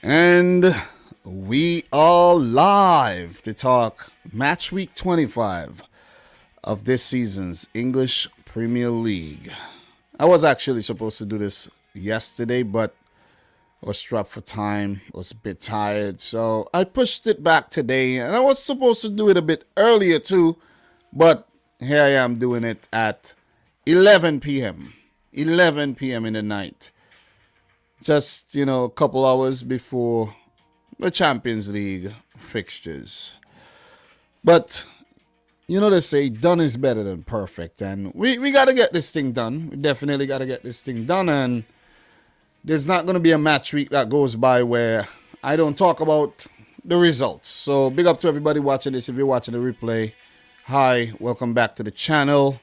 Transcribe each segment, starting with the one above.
And we are live to talk match week 25 of this season's English Premier League. I was actually supposed to do this yesterday, but I was strapped for time. I was a bit tired, so I pushed it back today. And I was supposed to do it a bit earlier too, but here I am doing it at 11 p.m. 11 p.m. in the night. Just, a couple hours before the Champions League fixtures. But, they say done is better than perfect. And we got to get this thing done. We definitely got to get this thing done. And there's not going to be a match week that goes by where I don't talk about the results. So big up to everybody watching this. If you're watching the replay, hi, welcome back to the channel.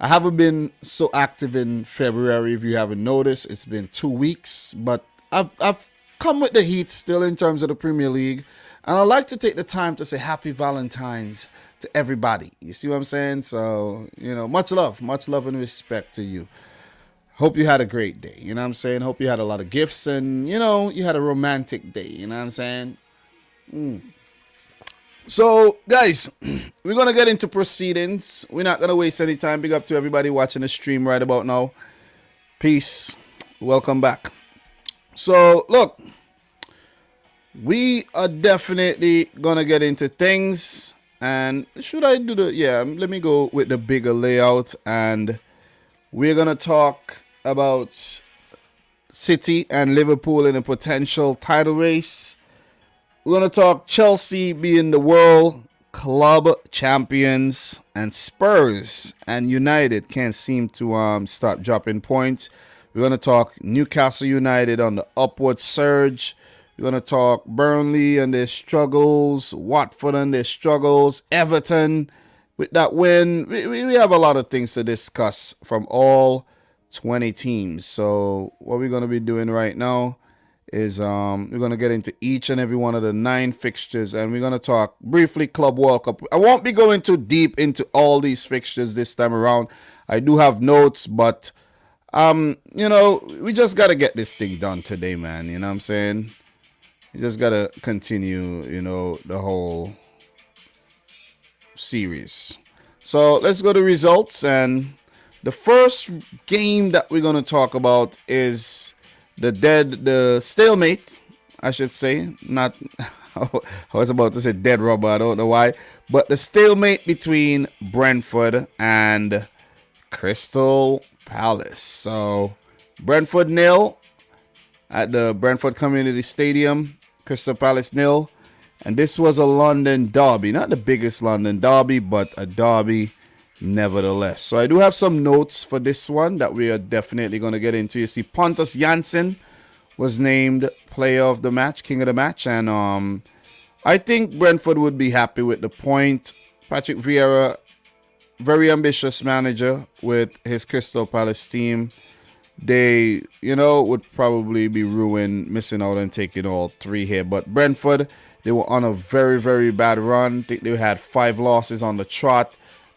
I haven't been so active in February, if you haven't noticed. It's been 2 weeks, but I've come with the heat still in terms of the Premier League. And I'd like to take the time to say happy Valentine's to everybody. You see what I'm saying? So, much love and respect to you. Hope you had a great day. You know what I'm saying? Hope you had a lot of gifts and, you had a romantic day. You know what I'm saying? So, guys, we're going to get into proceedings. We're not going to waste any time. Big up to everybody watching the stream right about now. Peace. Welcome back. So, look, we are definitely going to get into things. And should I do let me go with the bigger layout. And we're going to talk about City and Liverpool in a potential title race. We're going to talk Chelsea being the world club champions, and Spurs and United can't seem to stop dropping points. We're going to talk Newcastle United on the upward surge. We're going to talk Burnley and their struggles, Watford and their struggles, Everton with that win. We have a lot of things to discuss from all 20 teams. So what we're going to be doing right now is we're going to get into each and every one of the 9 fixtures, and we're going to talk briefly Club World Cup. I won't be going too deep into all these fixtures this time around. I do have notes, but we just got to get this thing done today, man. You know what I'm saying? You just got to continue, the whole series. So let's go to results, and the first game that we're going to talk about is the stalemate, I should say. Not, I was about to say dead rubber, I don't know why. But the stalemate between Brentford and Crystal Palace. So, Brentford 0 at the Brentford Community Stadium. Crystal Palace 0. And this was a London derby. Not the biggest London derby, but a derby nevertheless. So I do have some notes for this one that we are definitely going to get into. You see, Pontus Jansson was named player of the match, king of the match, and I think Brentford would be happy with the point. Patrick Vieira, very ambitious manager with his Crystal Palace team. They, would probably be ruined, missing out and taking all 3 here. But Brentford, they were on a very, very bad run. I think they had 5 losses on the trot.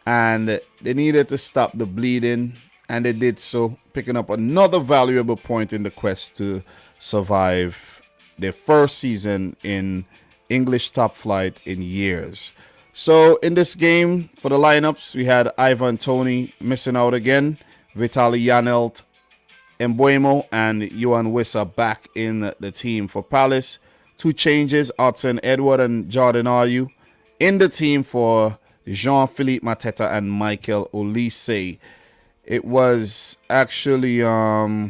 And they needed to stop the bleeding, and they did so, picking up another valuable point in the quest to survive their first season in English top flight in years. So in this game, for the lineups, we had Ivan Toney missing out again, Vitaly Janelt, Mbuemo, and Yohan Wissa back in the team for Palace. 2 changes, Odsonne Edouard and Jordan Ayew in the team for Jean-Philippe Mateta and Michael Olise. It was actually, I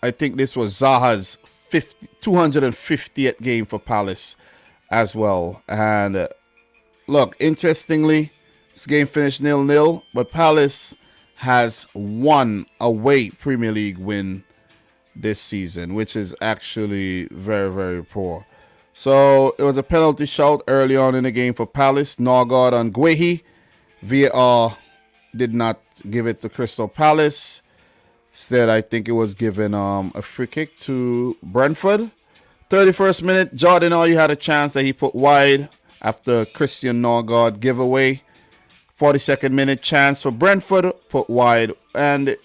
think this was Zaha's 250th game for Palace as well. And look, interestingly, this game finished 0-0, but Palace has 1 away Premier League win this season, which is actually very, very poor. So it was a penalty shout early on in the game for Palace. Norgard on Guehi. VAR did not give it to Crystal Palace. Instead, I think it was given a free kick to Brentford. 31st minute, Jordan Ayew had a chance that he put wide after Christian Norgard giveaway. 42nd minute chance for Brentford, put wide. And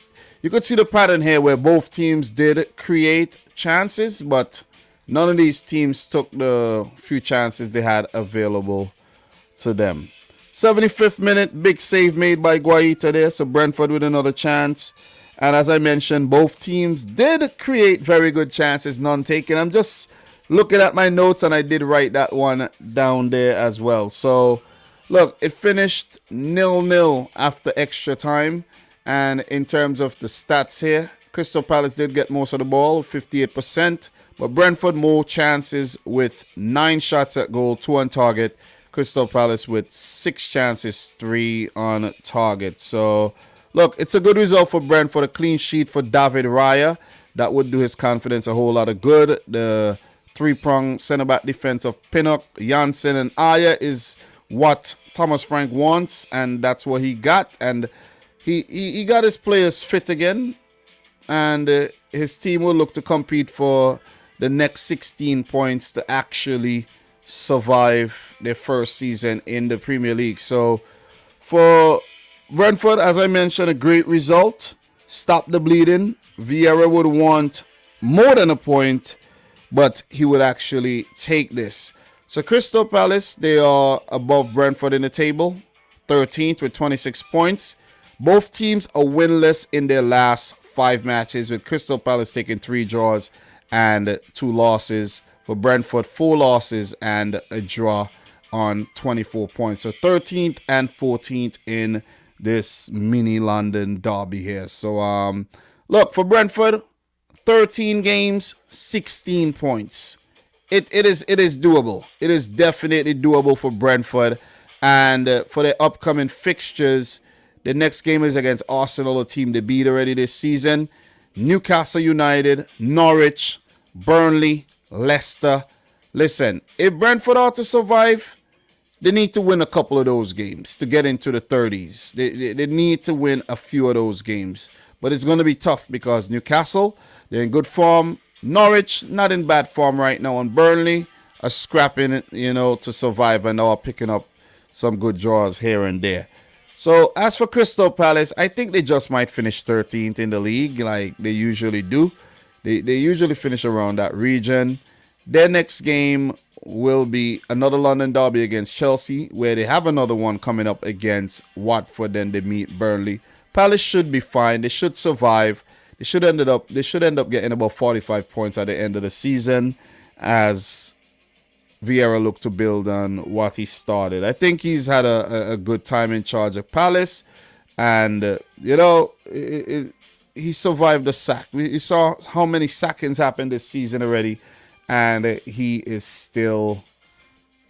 you could see the pattern here where both teams did create chances, but none of these teams took the few chances they had available to them. 75th minute, big save made by Guaita there, so Brentford with another chance. And as I mentioned, both teams did create very good chances, none taken. I'm just looking at my notes, and I did write that one down there as well. So, look, it finished 0-0 after extra time. And in terms of the stats here, Crystal Palace did get most of the ball, 58%. But Brentford more chances with 9 shots at goal, 2 on target. Crystal Palace with 6 chances, 3 on target. So, look, it's a good result for Brentford. A clean sheet for David Raya. That would do his confidence a whole lot of good. The three-prong centre-back defense of Pinnock, Janssen, and Aya is what Thomas Frank wants, and that's what he got. And he got his players fit again, and his team will look to compete for the next 16 points to actually survive their first season in the Premier League. So for Brentford, as I mentioned, a great result. Stop the bleeding. Vieira would want more than a point, but he would actually take this. So Crystal Palace, they are above Brentford in the table, 13th with 26 points. Both teams are winless in their last 5 matches, with Crystal Palace taking 3 draws and 2 losses. For Brentford, 4 losses and a draw on 24 points. So 13th and 14th in this mini London derby here. So, look, for Brentford, 13 games, 16 points. It is doable. It is definitely doable for Brentford. And for their upcoming fixtures, the next game is against Arsenal, a team they beat already this season. Newcastle United, Norwich, Burnley, Leicester. Listen, if Brentford are to survive, they need to win a couple of those games to get into the 30s. They need to win a few of those games. But it's going to be tough because Newcastle, they're in good form. Norwich, not in bad form right now. And Burnley are scrapping, to survive and are picking up some good draws here and there. So as for Crystal Palace, I think they just might finish 13th in the league like they usually do. They usually finish around that region. Their next game will be another London derby against Chelsea, where they have another one coming up against Watford. Then they meet Burnley. Palace should be fine. They should survive. They should end up getting about 45 points at the end of the season, as Vieira looked to build on what he started. I think he's had a good time in charge of Palace, and he survived the sack. You saw how many sackings happened this season already, and he is still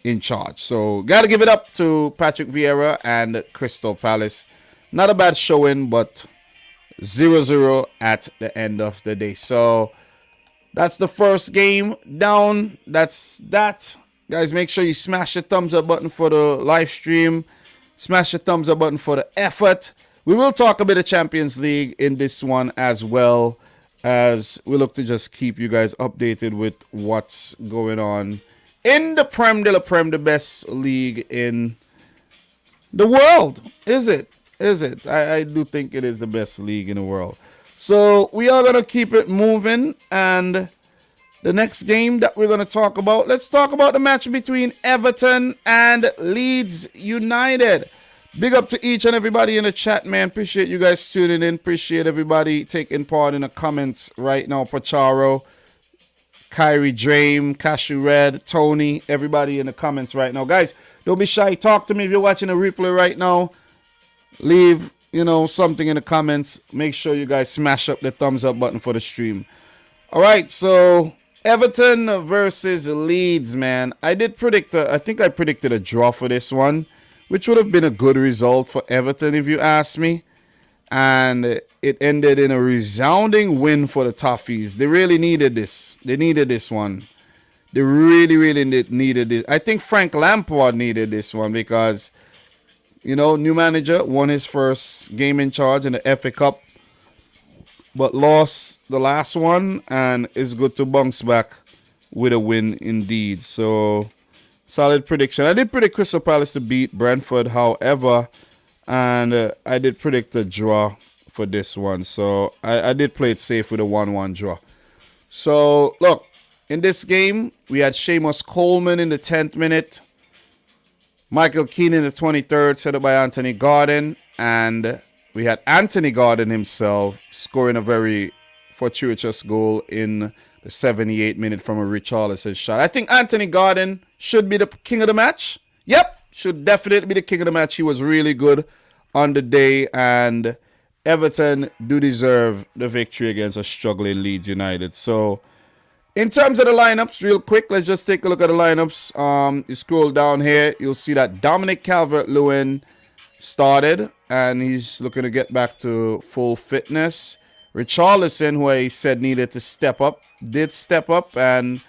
in charge. So got to give it up to Patrick Vieira and Crystal Palace. Not a bad showing, but 0-0 at the end of the day. So that's the first game down. That's that. Guys, make sure you smash the thumbs up button for the live stream. Smash the thumbs up button for the effort. We will talk a bit of Champions League in this one as well, as we look to just keep you guys updated with what's going on in the Prem de la Prem, the best league in the world. Is it? I do think it is the best league in the world. So we are going to keep it moving, and the next game that we're going to talk about, let's talk about the match between Everton and Leeds United. Big up to each and everybody in the chat, man. Appreciate you guys tuning in. Appreciate everybody taking part in the comments right now. Pacharo, Kyrie Dream, Cashew Red, Tony, everybody in the comments right now. Guys, don't be shy. Talk to me if you're watching a replay right now. Leave, something in the comments. Make sure you guys smash up the thumbs up button for the stream. All right, so Everton versus Leeds, man. I think I predicted a draw for this one, which would have been a good result for Everton if you ask me. And it ended in a resounding win for the Toffees. They really needed this. They needed this one. They really, really needed it. I think Frank Lampard needed this one because, new manager, won his first game in charge in the FA Cup, but lost the last one, and it's good to bounce back with a win indeed. So, solid prediction. I did predict Crystal Palace to beat Brentford, however, and I did predict a draw for this one. So I did play it safe with a 1-1 draw. So look, in this game, we had Seamus Coleman in the 10th minute. Michael Keane in the 23rd, set up by Anthony Gordon. And we had Anthony Gordon himself scoring a very fortuitous goal in the 78th minute from a Richarlison shot. I think Anthony Gordon should be the king of the match. Yep, should definitely be the king of the match. He was really good on the day, and Everton do deserve the victory against a struggling Leeds United. So in terms of the lineups, real quick, let's just take a look at the lineups. You scroll down here, you'll see that Dominic Calvert-Lewin started, and he's looking to get back to full fitness. Richarlison, who I said needed to step up, did step up, and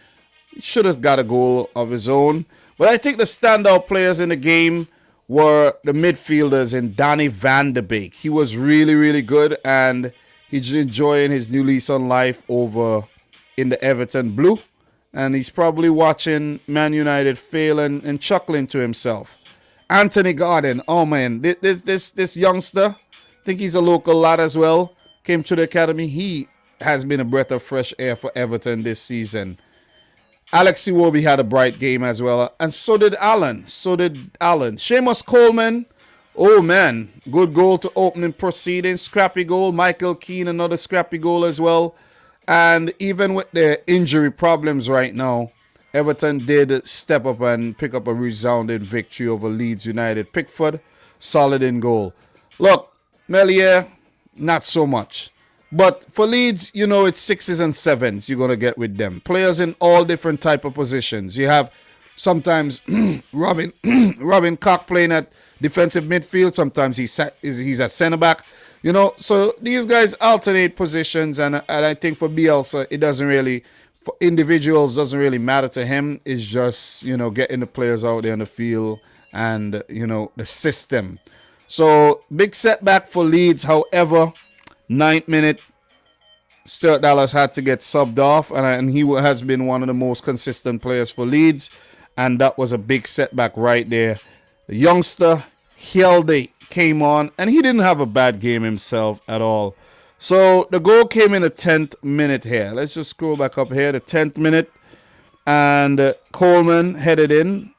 should have got a goal of his own. But I think the standout players in the game were the midfielders in Donny van de Beek. He was really, really good, and he's enjoying his new lease on life over in the Everton blue. And he's probably watching Man United fail and chuckling to himself. Anthony Gordon, oh man, this youngster, I think he's a local lad as well, came to the academy. He has been a breath of fresh air for Everton this season. Alex Iwobi had a bright game as well, and so did Allen. Seamus Coleman, oh man, good goal to opening proceedings, scrappy goal. Michael Keane, another scrappy goal as well. And even with their injury problems right now, Everton did step up and pick up a resounding victory over Leeds United. Pickford, solid in goal. Look, Melier, not so much. But for Leeds, you know, it's 6s and 7s you're going to get with them. Players in all different type of positions. You have sometimes Robin Koch playing at defensive midfield. Sometimes he's at centre back. You know, so these guys alternate positions. And I think for Bielsa, it doesn't really, for individuals, doesn't really matter to him. It's just, you know, getting the players out there on the field and, you know, the system. So big setback for Leeds. However, 9th minute, Stuart Dallas had to get subbed off, and he has been one of the most consistent players for Leeds, and that was a big setback right there. The youngster, Hjelde, came on, and he didn't have a bad game himself at all. So the goal came in the 10th minute here. Let's just scroll back up here, the 10th minute, and Coleman headed in.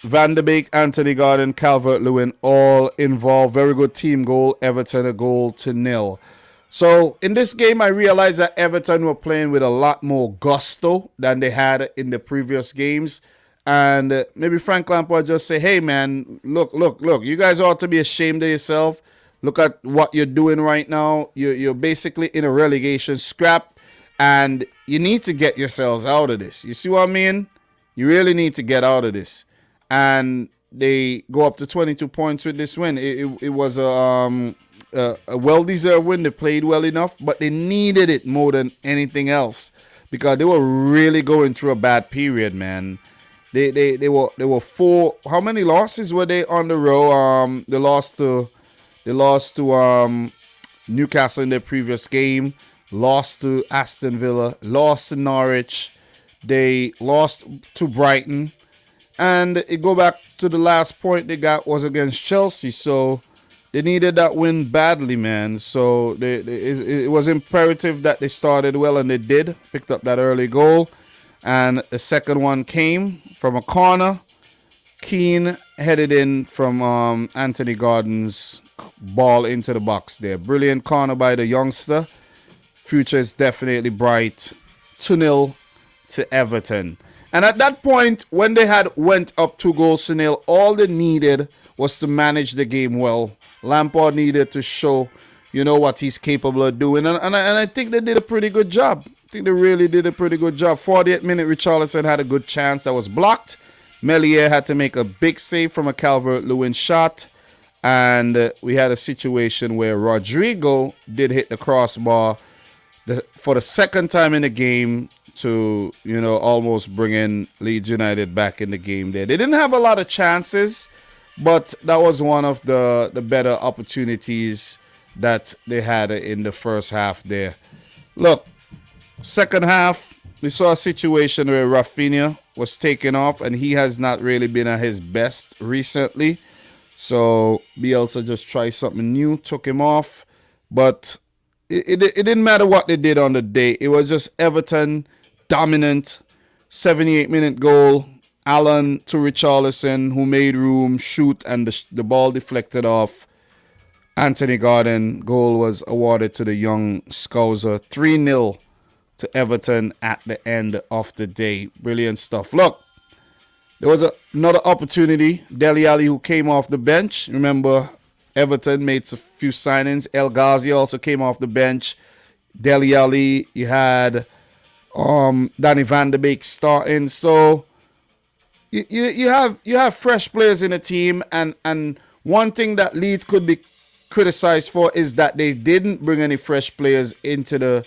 Van de Beek, Anthony Gordon, Calvert-Lewin all involved. Very good team goal. Everton a goal to nil. So in this game, I realized that Everton were playing with a lot more gusto than they had in the previous games. And maybe Frank Lampard just say, hey, man, look, you guys ought to be ashamed of yourself. Look at what you're doing right now. You're basically in a relegation scrap, and you need to get yourselves out of this. You see what I mean? You really need to get out of this. And they go up to 22 points with this win. It was a well-deserved win. They played well enough, but they needed it more than anything else because they were really going through a bad period, man. They were four. How many losses were they on the row? They lost to Newcastle in their previous game. Lost to Aston Villa. Lost to Norwich. They lost to Brighton, and it go back to the last point they got was against Chelsea. So they needed that win badly, man. So it was imperative that they started well, and they did. Picked up that early goal. And the second one came from a corner. Keane headed in from Anthony Gordon's ball into the box there. Brilliant corner by the youngster. Future is definitely bright. 2-0 to Everton. And at that point, when they had went up 2-0, all they needed was to manage the game well. Lampard needed to show, you know, what he's capable of doing. And I think they did a pretty good job. I think they really did a pretty good job. 48th minute, Richarlison had a good chance that was blocked. Melier had to make a big save from a Calvert-Lewin shot. And we had a situation where Rodrigo did hit the crossbar for the second time in the game to, you know, almost bring in Leeds United back in the game there. They didn't have a lot of chances, but that was one of the better opportunities that they had in the first half there. Look, second half, we saw a situation where Rafinha was taken off, and he has not really been at his best recently. So Bielsa just tried something new, took him off. But it didn't matter what they did on the day. It was just Everton dominant. 78-minute goal. Allen to Richarlison, who made room, shoot, and the ball deflected off. Anthony Gordon. Goal was awarded to the young Scouser. 3-0 to Everton at the end of the day. Brilliant stuff. Look, there was another opportunity. Dele Alli, who came off the bench. Remember, Everton made a few signings. El Ghazi also came off the bench. Dele Alli, you had Danny Van de Beek starting. So you have fresh players in the team, and one thing that Leeds could be criticized for is that they didn't bring any fresh players into the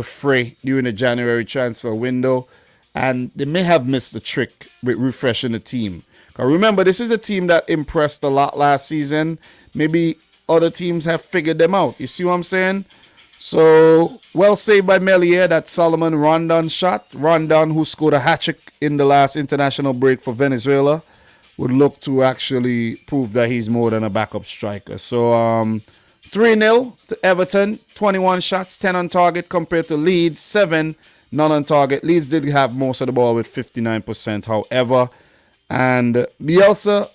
fray during the January transfer window, and they may have missed the trick with refreshing the team. Because remember, this is a team that impressed a lot last season. Maybe other teams have figured them out. You see what I'm saying? So, well saved by Melier, that Solomon Rondon shot. Rondon, who scored a hat-trick in the last international break for Venezuela, would look to actually prove that he's more than a backup striker. So, 3-0 to Everton. 21 shots, 10 on target compared to Leeds. 7 none on target. Leeds did have most of the ball with 59%, however. And Bielsa,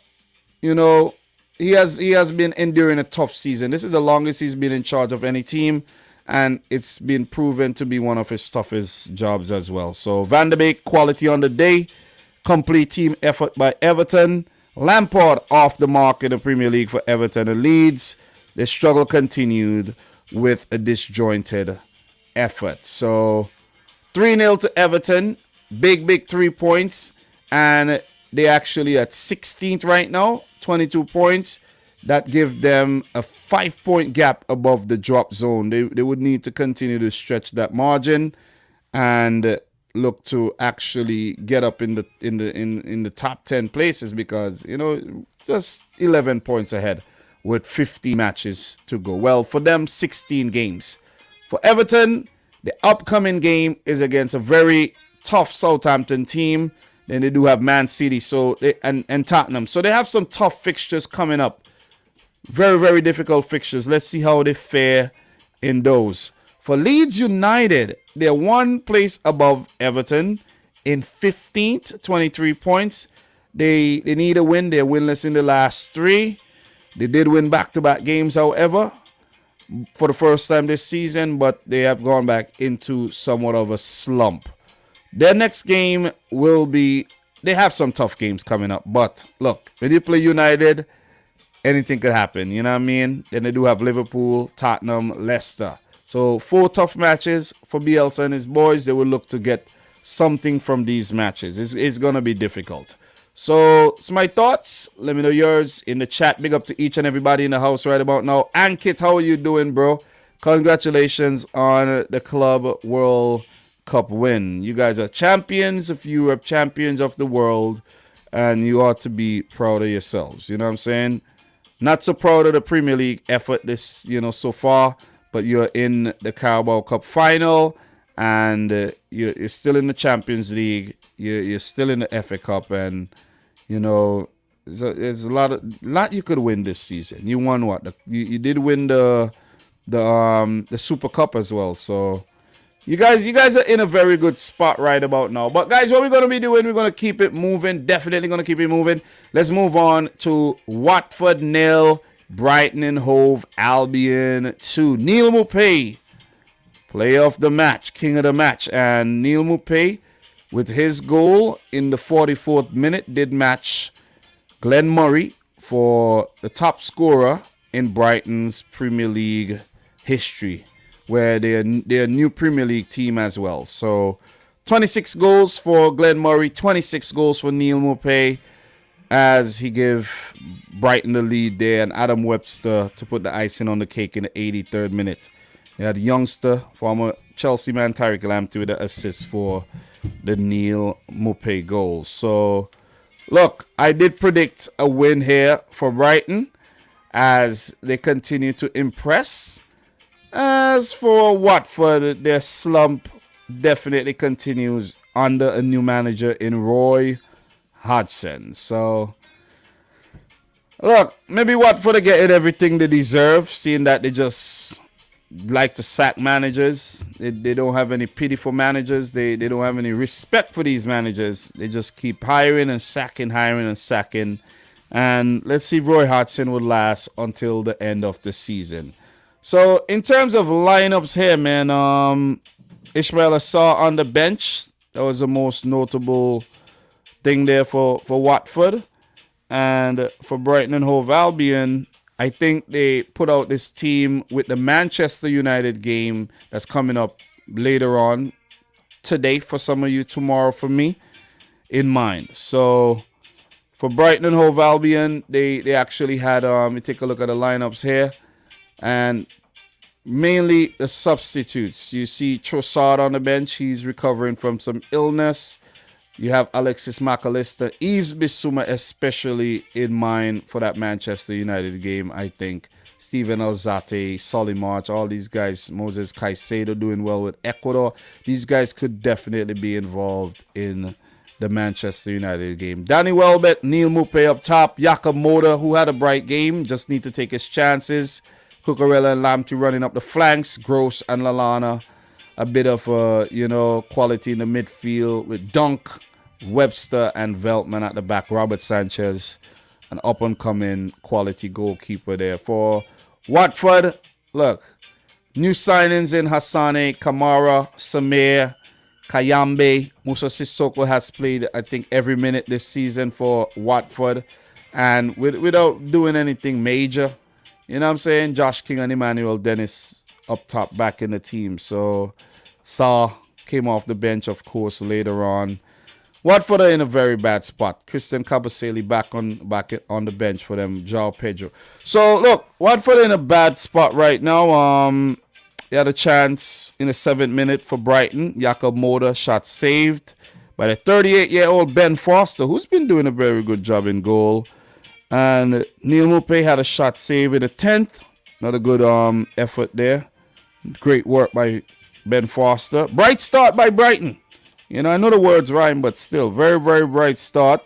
you know, he has been enduring a tough season. This is the longest he's been in charge of any team, and it's been proven to be one of his toughest jobs as well. So Van de Beek, quality on the day. Complete team effort by Everton. Lampard off the mark in the Premier League for Everton and Leeds. The struggle continued with a disjointed effort. So 3-0 to Everton. Big 3 points. And they actually at 16th right now. 22 points. That give them a 5-point gap above the drop zone. They would need to continue to stretch that margin and look to actually get up in the top 10 places, because, you know, just 11 points ahead with 50 matches to go. Well, for them, 16 games. For Everton, the upcoming game is against a very tough Southampton team. Then they do have Man City and Tottenham. So they have some tough fixtures coming up. Very, very difficult fixtures. Let's see how they fare in those. For Leeds United, they're one place above Everton in 15th, 23 points. They need a win. They're winless in the last 3. They did win back-to-back games, however, for the first time this season, but they have gone back into somewhat of a slump. Their next game will be, they have some tough games coming up, but look, when you play United, anything could happen, you know what I mean? Then they do have Liverpool, Tottenham, Leicester. So 4 tough matches for Bielsa and his boys. They will look to get something from these matches. It's going to be difficult. So it's my thoughts. Let me know yours in the chat. Big up to each and everybody in the house right about now. Ankit, how are you doing, bro? Congratulations on the Club World Cup win. You guys are champions of Europe, champions of the world, and you ought to be proud of yourselves. You know what I'm saying? Not so proud of the Premier League effort this, so far, but you're in the Carabao Cup final, and you're still in the Champions League. You're still in the FA Cup, and there's a lot you could win this season. You won what? You did win the Super Cup as well. So you guys are in a very good spot right about now. But guys, what we're gonna be doing? We're gonna keep it moving. Definitely gonna keep it moving. Let's move on to Watford 0, Brighton and Hove Albion 2. Neil Maupay, player of the match, king of the match, and Neil Maupay, with his goal in the 44th minute, did match Glenn Murray for the top scorer in Brighton's Premier League history, where they're a new Premier League team as well. So 26 goals for Glenn Murray, 26 goals for Neil Maupay, as he gave Brighton the lead there, and Adam Webster to put the icing on the cake in the 83rd minute. They had youngster, former Chelsea man Tariq Lamptey with the assist for the Neil Maupay goals. So, look, I did predict a win here for Brighton as they continue to impress. As for Watford, their slump definitely continues under a new manager in Roy Hodgson. So, Look, maybe Watford are getting everything they deserve, seeing that they just like to sack managers. They don't have any pity for managers. They don't have any respect for these managers. They just keep hiring and sacking, hiring and sacking. And let's see if Roy Hodgson would last until the end of the season. So in terms of lineups here, man, Ishmael Assar on the bench. That was the most notable thing there for Watford. And for Brighton and Hove Albion, I think they put out this team with the Manchester United game that's coming up later on today for some of you, tomorrow for me, in mind. So for Brighton and Hove Albion, they actually had, you take a look at the lineups here, and mainly the substitutes. You see Trossard on the bench. He's recovering from some illness. You have Alexis McAllister, Yves Bissouma especially in mind for that Manchester United game, I think. Steven Alzate, Solly March, all these guys, Moses Caicedo doing well with Ecuador. These guys could definitely be involved in the Manchester United game. Danny Welbeck, Neil Maupay up top, Jakob Moda, who had a bright game, just need to take his chances. Cucurella and Lamptey running up the flanks, Gross and Lallana. A bit of, quality in the midfield with Dunk, Webster, and Veltman at the back. Robert Sanchez, an up-and-coming quality goalkeeper there. For Watford, look, new signings in Hassane, Kamara, Samir, Kayambe. Musa Sissoko has played, I think, every minute this season for Watford. And without doing anything major, you know what I'm saying? Josh King and Emmanuel Dennis up top back in the team. So Saw came off the bench, of course, later on. Watford are in a very bad spot. Christian Kabasele back on the bench for them. João Pedro. So look, Watford are in a bad spot right now. They had a chance in the 7th minute for Brighton. Jakob Moda shot saved by the 38-year-old Ben Foster, who's been doing a very good job in goal. And Neil Maupay had a shot saved in the 10th. Another good effort there. Great work by Ben Foster. Bright start by Brighton. You know, I know the words rhyme, but still, very, very bright start.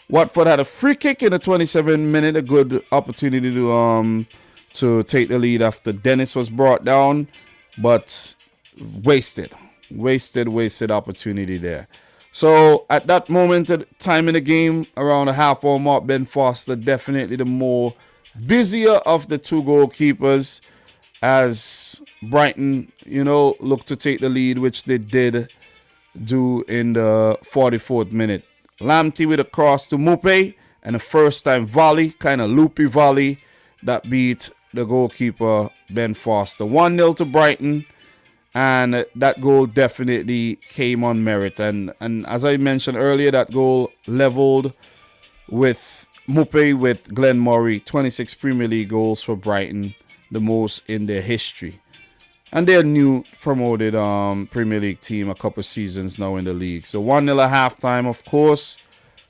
Watford had a free kick in the 27th minute, a good opportunity to take the lead after Dennis was brought down, but wasted opportunity there. So at that moment, at time in the game, around the half-hour mark, Ben Foster definitely the more busier of the two goalkeepers, as Brighton, looked to take the lead, which they did do in the 44th minute. Lamptey with a cross to Maupay and a first-time volley, kind of loopy volley, that beat the goalkeeper, Ben Foster. 1-0 to Brighton, and that goal definitely came on merit. And as I mentioned earlier, that goal leveled with Maupay with Glenn Murray, 26 Premier League goals for Brighton, the most in their history. And they're new promoted Premier League team, a couple seasons now in the league. So 1-0 at halftime, of course.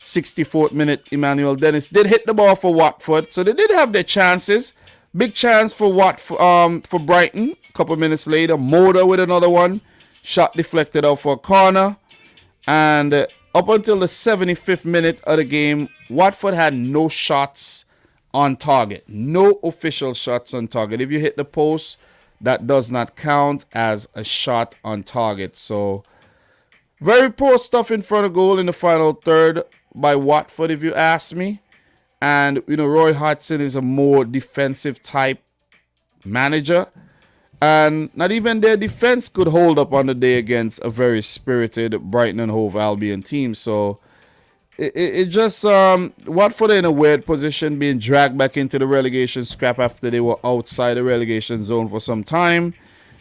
64th minute, Emmanuel Dennis did hit the ball for Watford. So they did have their chances. Big chance for for Brighton. A couple minutes later, Moda with another one. Shot deflected out for a corner. And up until the 75th minute of the game, Watford had no shots on target. No official shots on target. If you hit the post, that does not count as a shot on target. So very poor stuff in front of goal in the final third by Watford, if you ask me. And, Roy Hodgson is a more defensive type manager. And not even their defense could hold up on the day against a very spirited Brighton and Hove Albion team. So it just, Watford in a weird position, being dragged back into the relegation scrap after they were outside the relegation zone for some time.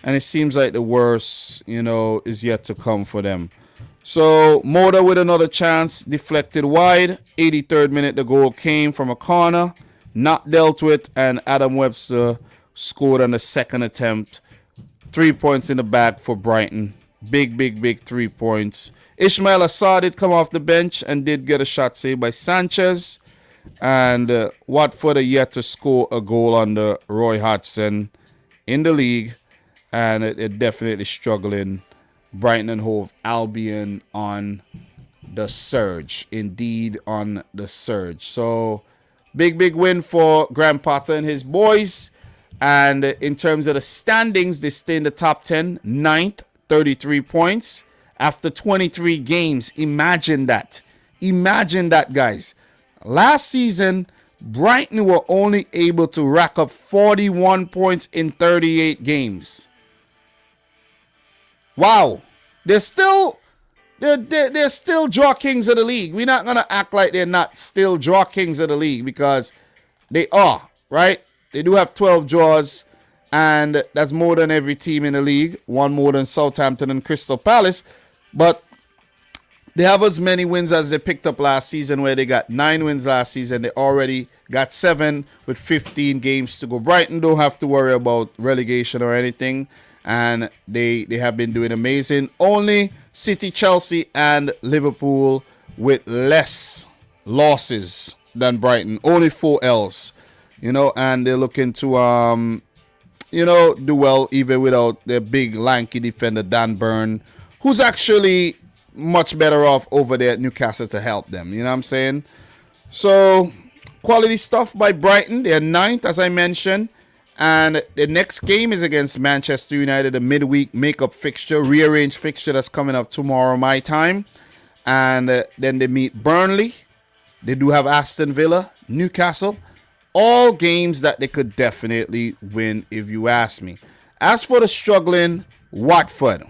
And it seems like the worst, is yet to come for them. So Moda with another chance, deflected wide. 83rd minute, the goal came from a corner, not dealt with, and Adam Webster scored on the second attempt. 3 points in the bag for Brighton. Big 3 points. Ismail Assar did come off the bench and did get a shot saved by Sanchez. And Watford are yet to score a goal under Roy Hodgson in the league. And they're definitely struggling. Brighton and Hove Albion on the surge. Indeed, on the surge. So Big win for Graham Potter and his boys. And in terms of the standings, they stay in the top 10, ninth, 33 points after 23 games. Imagine that. Imagine that, guys. Last season, Brighton were only able to rack up 41 points in 38 games. Wow. They're still draw kings of the league. We're not going to act like they're not still draw kings of the league, because they are, right? They do have 12 draws, and that's more than every team in the league. One more than Southampton and Crystal Palace. But they have as many wins as they picked up last season, where they got 9 wins last season. They already got 7 with 15 games to go. Brighton don't have to worry about relegation or anything, and they have been doing amazing. Only City, Chelsea, and Liverpool with less losses than Brighton. Only 4 L's, and they're looking to, do well even without their big lanky defender, Dan Burn, who's actually much better off over there at Newcastle to help them. You know what I'm saying? So, quality stuff by Brighton. They're 9th, as I mentioned. And the next game is against Manchester United, a midweek makeup fixture, rearranged fixture that's coming up tomorrow, my time. And then they meet Burnley. They do have Aston Villa, Newcastle. All games that they could definitely win, if you ask me. As for the struggling Watford.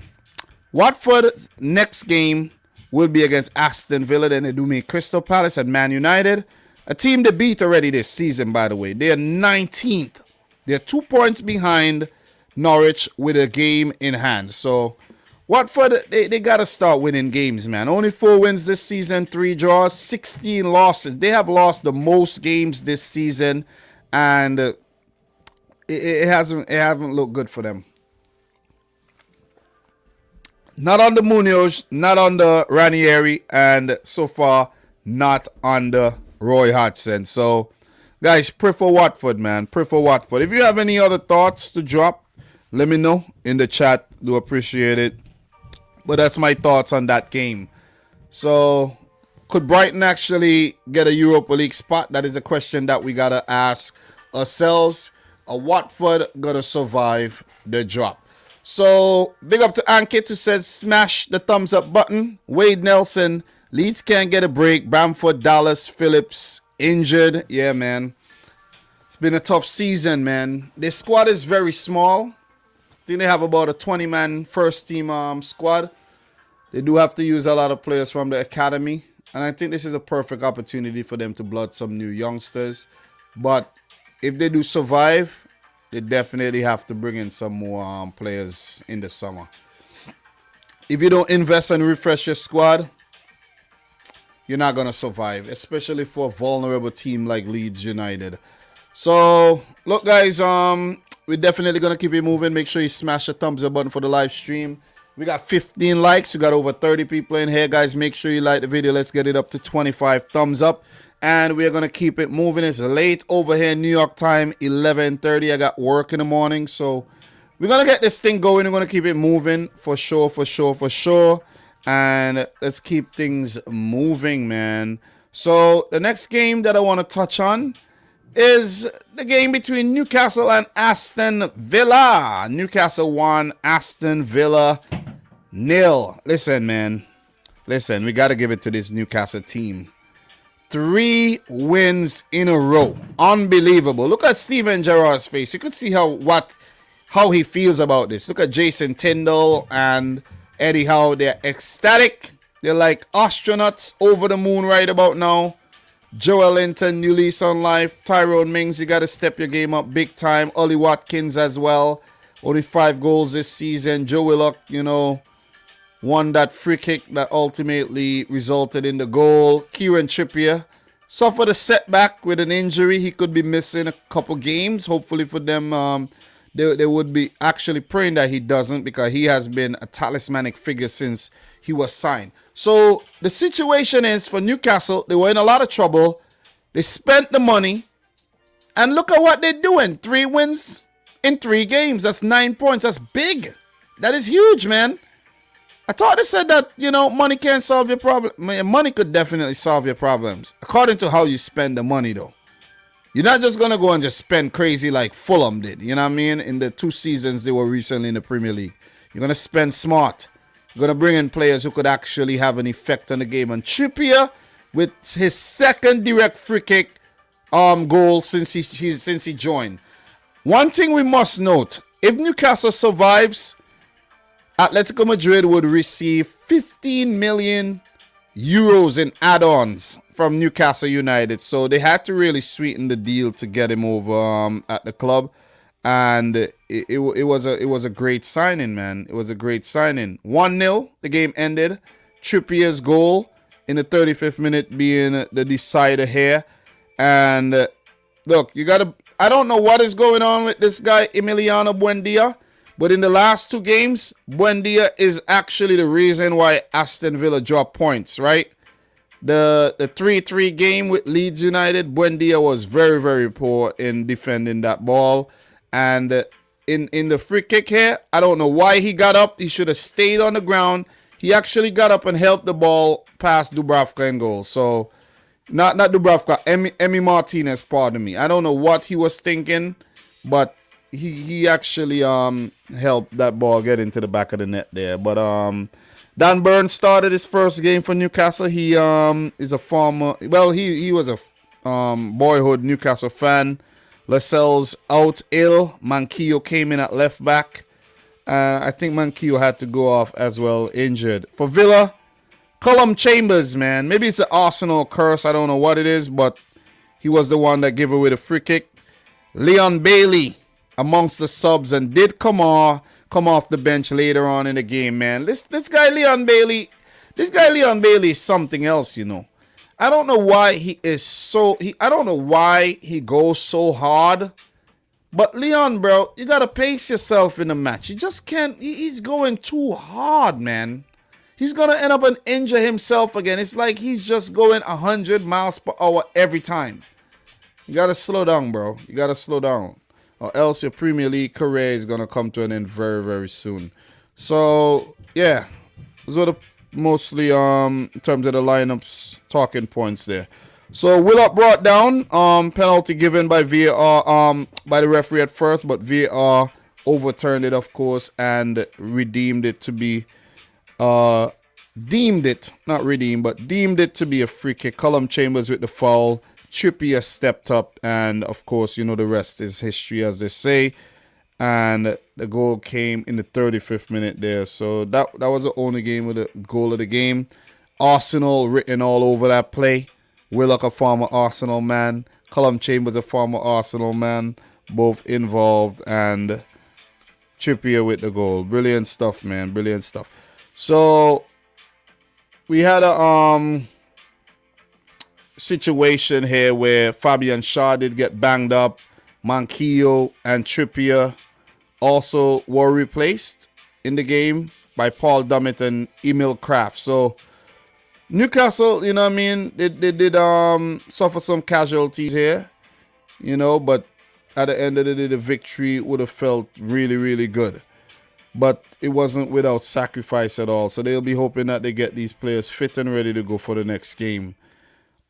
Watford's next game will be against Aston Villa. Then they do meet Crystal Palace and Man United. A team they beat already this season, by the way. They are 19th. They're 2 points behind Norwich with a game in hand. So, Watford, they got to start winning games, man. Only 4 wins this season, 3 draws, 16 losses. They have lost the most games this season, and it hasn't looked good for them. Not under Munoz, not under Ranieri, and so far, not under Roy Hodgson. So, guys, pray for Watford, man. Pray for Watford. If you have any other thoughts to drop, let me know in the chat. Do appreciate it. But that's my thoughts on that game. So, could Brighton actually get a Europa League spot? That is a question that we got to ask ourselves. Watford got to survive the drop. So, big up to Ankit, who says smash the thumbs up button. Wade Nelson, Leeds can't get a break. Bamford, Dallas, Phillips, injured. Yeah, man. It's been a tough season, man. Their squad is very small. I think they have about a 20-man first-team squad. They do have to use a lot of players from the academy. And I think this is a perfect opportunity for them to blood some new youngsters. But if they do survive, they definitely have to bring in some more players in the summer. If you don't invest and refresh your squad, you're not going to survive, especially for a vulnerable team like Leeds United. So, look, guys, we're definitely going to keep it moving. Make sure you smash the thumbs up button for the live stream. We got 15 likes. We got over 30 people in here, guys. Make sure you like the video. Let's get it up to 25 thumbs up. And we're going to keep it moving. It's late over here in New York time, 11:30. I got work in the morning. So we're going to get this thing going. We're going to keep it moving for sure. And let's keep things moving, man. So the next game that I want to touch on is the game between Newcastle and Aston Villa. Newcastle 1, Aston Villa 0. Listen, man. Listen, we got to give it to this Newcastle team. 3 wins in a row. Unbelievable. Look at Steven Gerrard's face. You could see how he feels about this. Look at Jason Tyndall and Eddie Howe. They're ecstatic. They're like astronauts over the moon right about now. Joel Linton, new lease on life. Tyrone Mings, you got to step your game up big time. Ollie Watkins as well. Only 5 goals this season. Joe Willock, won that free kick that ultimately resulted in the goal. Kieran Trippier suffered a setback with an injury. He could be missing a couple games. Hopefully for them, they would be actually praying that he doesn't, because he has been a talismanic figure since he was signed. So the situation is for Newcastle, they were in a lot of trouble. They spent the money. And look at what they're doing. 3 wins in 3 games. That's 9 points. That's big. That is huge, man. I thought they said that, money can't solve your problem. Money could definitely solve your problems. According to how you spend the money, though. You're not just going to go and just spend crazy like Fulham did. You know what I mean? In the 2 seasons they were recently in the Premier League. You're going to spend smart. You're going to bring in players who could actually have an effect on the game. And Trippier, with his second direct free kick goal since he joined. One thing we must note, if Newcastle survives, Atletico Madrid would receive 15 million euros in add-ons from Newcastle United. So they had to really sweeten the deal to get him over at the club. And it was a great signing, man. It was a great signing. 1-0, the game ended. Trippier's goal in the 35th minute being the decider here. And look, I don't know what is going on with this guy, Emiliano Buendia. But in the last 2 games, Buendia is actually the reason why Aston Villa dropped points, right? The 3-3 game with Leeds United, Buendia was very, very poor in defending that ball. And in the free kick here, I don't know why he got up. He should have stayed on the ground. He actually got up and helped the ball past Dubravka in goal. So, not Dubravka, Emi Martinez, pardon me. I don't know what he was thinking, but he actually helped that ball get into the back of the net there. But Dan Burn started his first game for Newcastle. He is a former, well, he was a boyhood Newcastle fan. Lascelles out ill. Manquillo came in at left back. I think Manquillo had to go off as well, injured. For Villa, Callum Chambers, man. Maybe it's an Arsenal curse. I don't know what it is, but he was the one that gave away the free kick. Leon Bailey amongst the subs and did come off the bench later on in the game, man. This guy Leon Bailey is something else, you know. I don't know why I don't know why he goes so hard. But Leon, bro, you gotta pace yourself in the match. You just can't. He's going too hard, man. He's gonna end up and injure himself again. It's like he's just going 100 miles per hour every time. You gotta slow down, bro. You gotta slow down, or else your Premier League career is gonna come to an end very, very soon. So yeah, those were the mostly in terms of the lineups talking points there. So Willock brought down penalty given by VAR by the referee at first, but VAR overturned it, of course, and deemed it to be a free kick. Callum Chambers with the foul. Trippier stepped up, and of course, you know, the rest is history, as they say. And the goal came in the 35th minute there. So that was the only game with the goal of the game. Arsenal written all over that play. Willock, a former Arsenal man. Callum Chambers, a former Arsenal man. Both involved. And Trippier with the goal. Brilliant stuff, man. Brilliant stuff. So we had a situation here where Fabian Schär did get banged up. Manquillo and Trippier also were replaced in the game by Paul Dummett and Emil Kraft. So Newcastle, you know what I mean, they did suffer some casualties here, you know, but at the end of the day, the victory would have felt really, really good. But it wasn't without sacrifice at all. So they'll be hoping that they get these players fit and ready to go for the next game.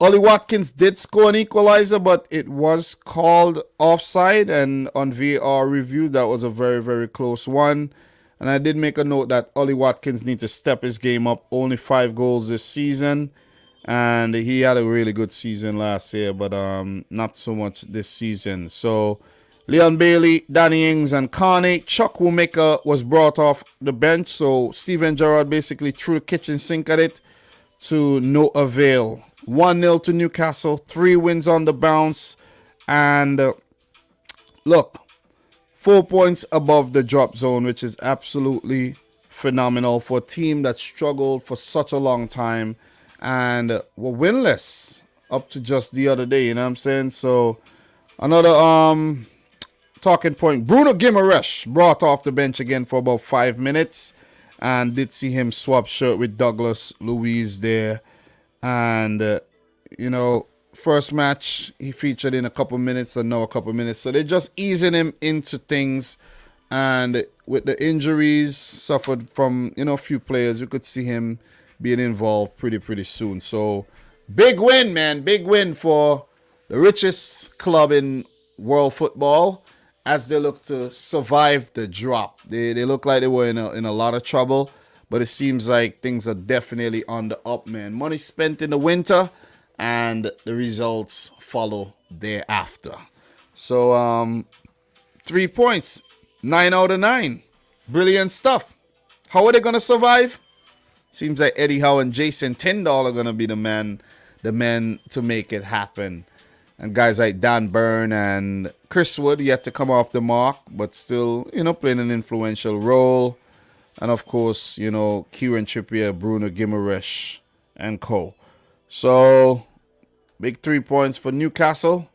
Ollie Watkins did score an equalizer, but it was called offside, and on VAR review, that was a very, very close one. And I did make a note that Ollie Watkins needs to step his game up. Only 5 goals this season, and he had a really good season last year, but not so much this season. So Leon Bailey, Danny Ings, and Carney. Chuck Womaker was brought off the bench, so Steven Gerrard basically threw the kitchen sink at it to no avail. 1-0 to Newcastle, 3 wins on the bounce, and look, 4 points above the drop zone, which is absolutely phenomenal for a team that struggled for such a long time and were winless up to just the other day, you know what I'm saying? So another talking point, Bruno Guimaraes brought off the bench again for about 5 minutes, and did see him swap shirt with Douglas Luiz there. And, you know, first match, he featured in a couple minutes, and now a couple minutes. So they're just easing him into things. And with the injuries suffered from, you know, a few players, we could see him being involved pretty soon. So big win, man. Big win for the richest club in world football, as they look to survive the drop. They look like they were in a lot of trouble, but it seems like things are definitely on the up, man. Money spent in the winter, and the results follow thereafter. So 3 points, 9 out of 9. Brilliant stuff. How are they gonna survive? Seems like Eddie Howe and Jason Tyndall are gonna be the men to make it happen. And guys like Dan Burn and Chris Wood yet to come off the mark, but still, playing an influential role. And of course, Kieran Trippier, Bruno Guimaraes, and co. So, big 3 points for Newcastle.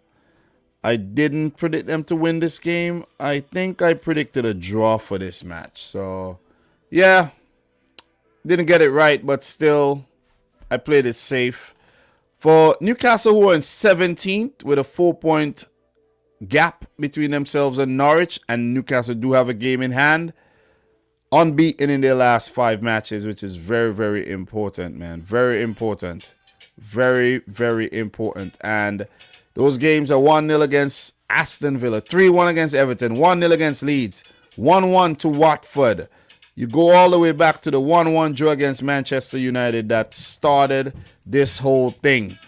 I didn't predict them to win this game. I think I predicted a draw for this match. So, yeah, didn't get it right, but still, I played it safe. For Newcastle, who are in 17th with a 4-point gap between themselves and Norwich, and Newcastle do have a game in hand, unbeaten in their last 5 matches, which is very, very important, man. Very important. Very, very important. And those games are 1-0 against Aston Villa, 3-1 against Everton, 1-0 against Leeds, 1-1 to Watford. You go all the way back to the 1-1 draw against Manchester United that started this whole thing.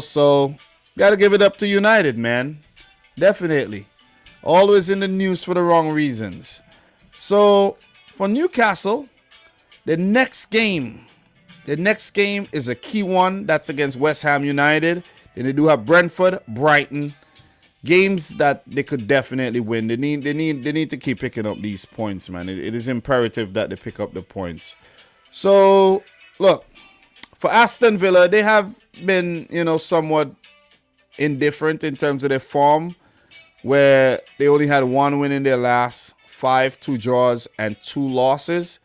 So got to give it up to United, man. Definitely. Always in the news for the wrong reasons. So for Newcastle, the next game is a key one. That's against West Ham United. Then they do have Brentford, Brighton. Games that they could definitely win. They need to keep picking up these points, man. It is imperative that they pick up the points. So, look, for Aston Villa, they have been, somewhat indifferent in terms of their form, where they only had 1 win in their last 5, 2 draws, and 2 losses.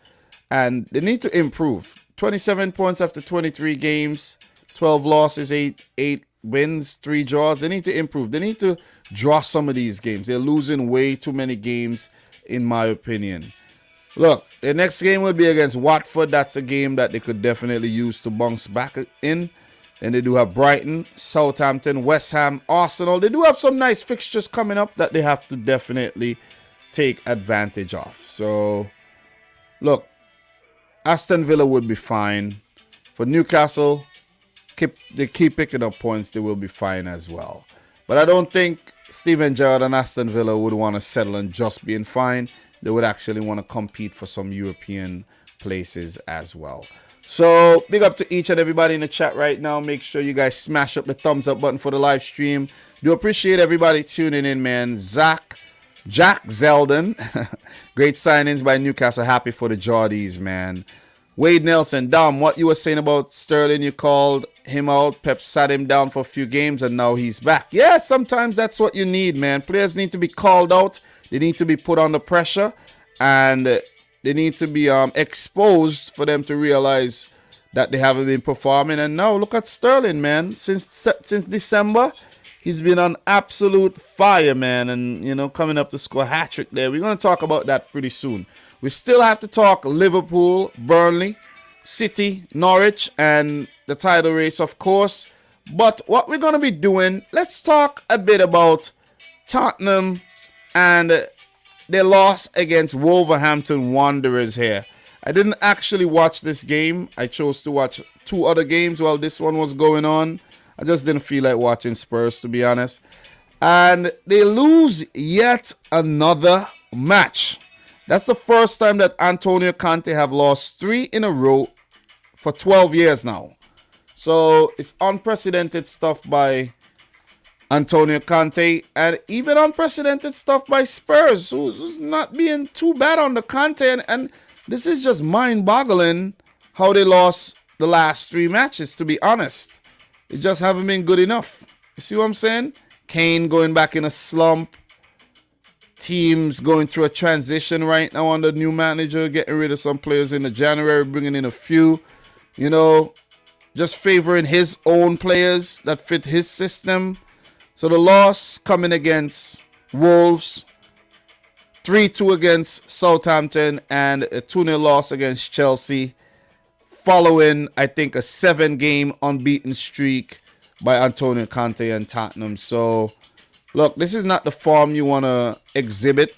And they need to improve. 27 points after 23 games, 12 losses, 8 wins, 3 draws. They need to improve. They need to draw some of these games. They're losing way too many games, in my opinion. Look, the next game will be against Watford. That's a game that they could definitely use to bounce back in. Then they do have Brighton, Southampton, West Ham, Arsenal. They do have some nice fixtures coming up that they have to definitely take advantage of. So, look, Aston Villa would be fine. For Newcastle, they keep picking up points, they will be fine as well. But I don't think Steven Gerrard and Aston Villa would want to settle on just being fine. They would actually want to compete for some European places as well. So big up to each and everybody in the chat right now. Make sure you guys smash up the thumbs up button for the live stream. Do appreciate everybody tuning in, man. Jack Zeldin. Great signings by Newcastle. Happy for the Geordies, man. Wade Nelson, Dom, what you were saying about Sterling, you called him out. Pep sat him down for a few games and now he's back. Yeah, sometimes that's what you need, man. Players need to be called out. They need to be put under pressure and they need to be exposed for them to realize that they haven't been performing. And now look at Sterling, man. Since December, he's been on absolute fire, man. And, coming up to score a hat-trick there. We're going to talk about that pretty soon. We still have to talk Liverpool, Burnley, City, Norwich, and the title race, of course. But what we're going to be doing, let's talk a bit about Tottenham and their loss against Wolverhampton Wanderers here. I didn't actually watch this game. I chose to watch 2 other games while this one was going on. I just didn't feel like watching Spurs, to be honest. And they lose yet another match. That's the first time that Antonio Conte have lost 3 in a row for 12 years now. So it's unprecedented stuff by Antonio Conte and even unprecedented stuff by Spurs, who's not being too bad on the Conte. And this is just mind-boggling how they lost the last 3 matches, to be honest. It just haven't been good enough. You see what I'm saying? Kane going back in a slump. Teams going through a transition right now under new manager, getting rid of some players in the January, bringing in a few, just favoring his own players that fit his system. So the loss coming against Wolves, 3-2 against Southampton, and a 2-0 loss against Chelsea, following, I think, a 7-game unbeaten streak by Antonio Conte and Tottenham. So, look, this is not the form you want to exhibit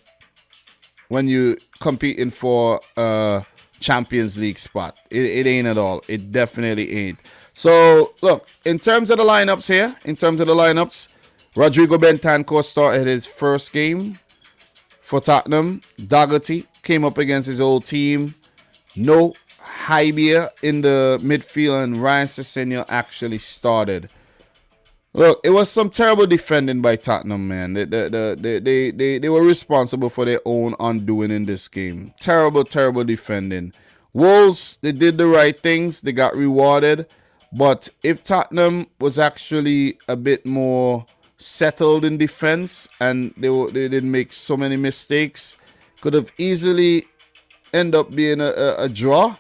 when you competing for a Champions League spot. It ain't at all. It definitely ain't. So, look, in terms of the lineups, Rodrigo Bentancur started his first game for Tottenham. Dougherty came up against his old team. No Hybia in the midfield, and Ryan Sessegnon actually started. Look, it was some terrible defending by Tottenham, man. They were responsible for their own undoing in this game. Terrible defending. Wolves, they did the right things. They got rewarded. But if Tottenham was actually a bit more settled in defense and they didn't make so many mistakes, could have easily end up being a draw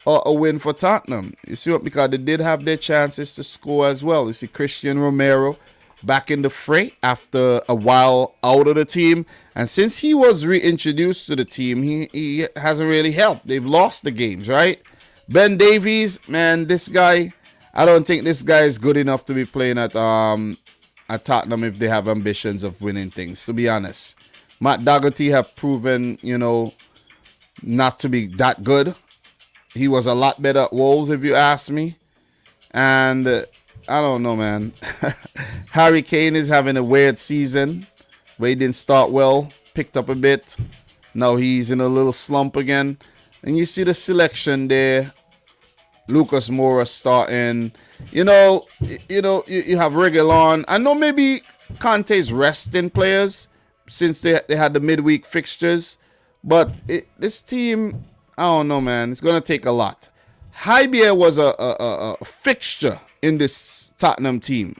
or a win for Tottenham. You see what? Because they did have their chances to score as well. You see Christian Romero back in the fray after a while out of the team. And since he was reintroduced to the team, he hasn't really helped. They've lost the games, right? Ben Davies, man, this guy, I don't think this guy is good enough to be playing at Tottenham if they have ambitions of winning things, to be honest. Matt Dougherty have proven, not to be that good. He was a lot better at Wolves, if you ask me. And I don't know, man. Harry Kane is having a weird season where he didn't start well, picked up a bit. Now he's in a little slump again. And you see the selection there. Lucas Moura starting. You have Reguilon. I know maybe Conte's resting players since they had the midweek fixtures. But this team, I don't know, man. It's going to take a lot. Hybia was a fixture in this Tottenham team.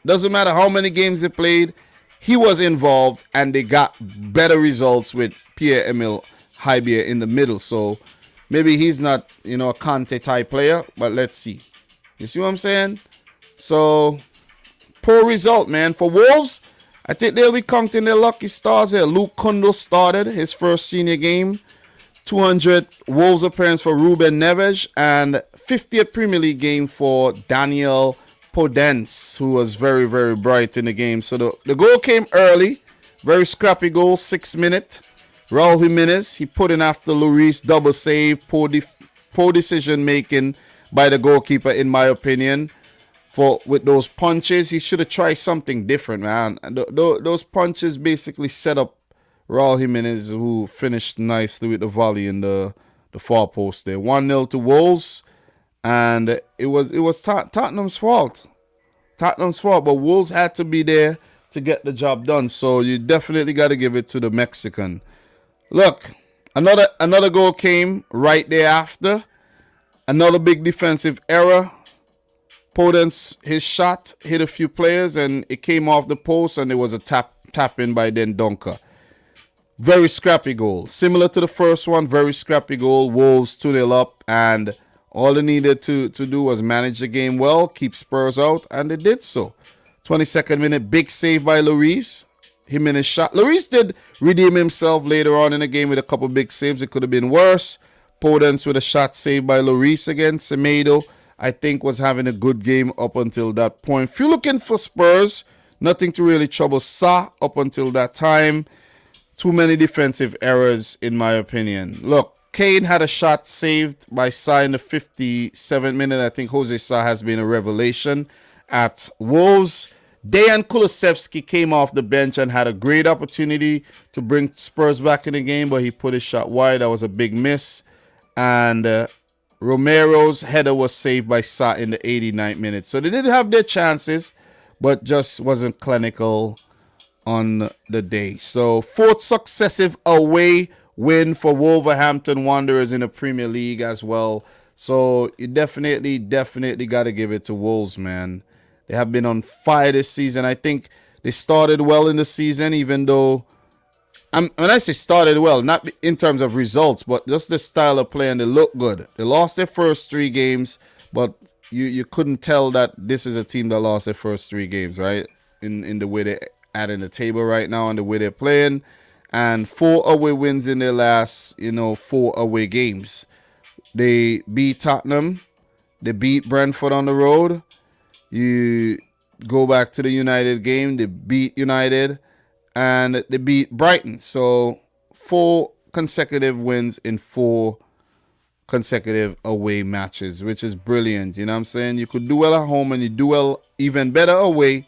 Doesn't matter how many games they played. He was involved, and they got better results with Pierre-Emile Hybia in the middle. So maybe he's not, a Conte-type player, but let's see. You see what I'm saying? So, poor result, man. For Wolves, I think they'll be counting their lucky stars here. Luke Kundl started his first senior game. 200 Wolves appearance for Ruben Neves, and 50th Premier League game for Daniel Podence, who was very, very bright in the game. So the goal came early. Very scrappy goal, 6th minute. Raul Jimenez, he put in after Lloris, double save, poor decision making by the goalkeeper, in my opinion. With those punches, he should have tried something different, man. Those punches basically set up Raul Jimenez, who finished nicely with the volley in the far post there. 1-0 to Wolves, and it was Tottenham's fault. Tottenham's fault, but Wolves had to be there to get the job done. So you definitely got to give it to the Mexican. Look, another goal came right thereafter. Another big defensive error. Podence, his shot hit a few players and it came off the post, and there was a tap in by Dendoncker. Very scrappy goal. Similar to the first one, very scrappy goal. Wolves 2-0 up, and all they needed to do was manage the game well, keep Spurs out, and they did so. 22nd minute, big save by Lloris. Jimenez shot. Lloris did redeem himself later on in the game with a couple big saves. It could have been worse. Podence with a shot saved by Lloris again. Semedo, I think, was having a good game up until that point. If you're looking for Spurs, nothing to really trouble Sa up until that time. Too many defensive errors, in my opinion. Look, Kane had a shot saved by Sa in the 57th minute. I think Jose Sa has been a revelation at Wolves. Dejan Kulusevski came off the bench and had a great opportunity to bring Spurs back in the game, but he put his shot wide. That was a big miss. And Romero's header was saved by Sa in the 89th minute. So they did have their chances, but just wasn't clinical on the day. So 4th successive away win for Wolverhampton Wanderers in the Premier League as well. So you definitely got to give it to Wolves, man. They have been on fire this season. I think they started well in the season, even though, when I say started well, not in terms of results, but just the style of play, and they look good. They lost their first 3 games, but you couldn't tell that this is a team that lost their first 3 games, right? In the way they're at in the table right now and the way they're playing. And 4 away wins in their last, 4 away games. They beat Tottenham. They beat Brentford on the road. You go back to the United game. They beat United and they beat Brighton. So 4 consecutive wins in 4 consecutive away matches, which is brilliant. You know what I'm saying? You could do well at home and you do well even better away.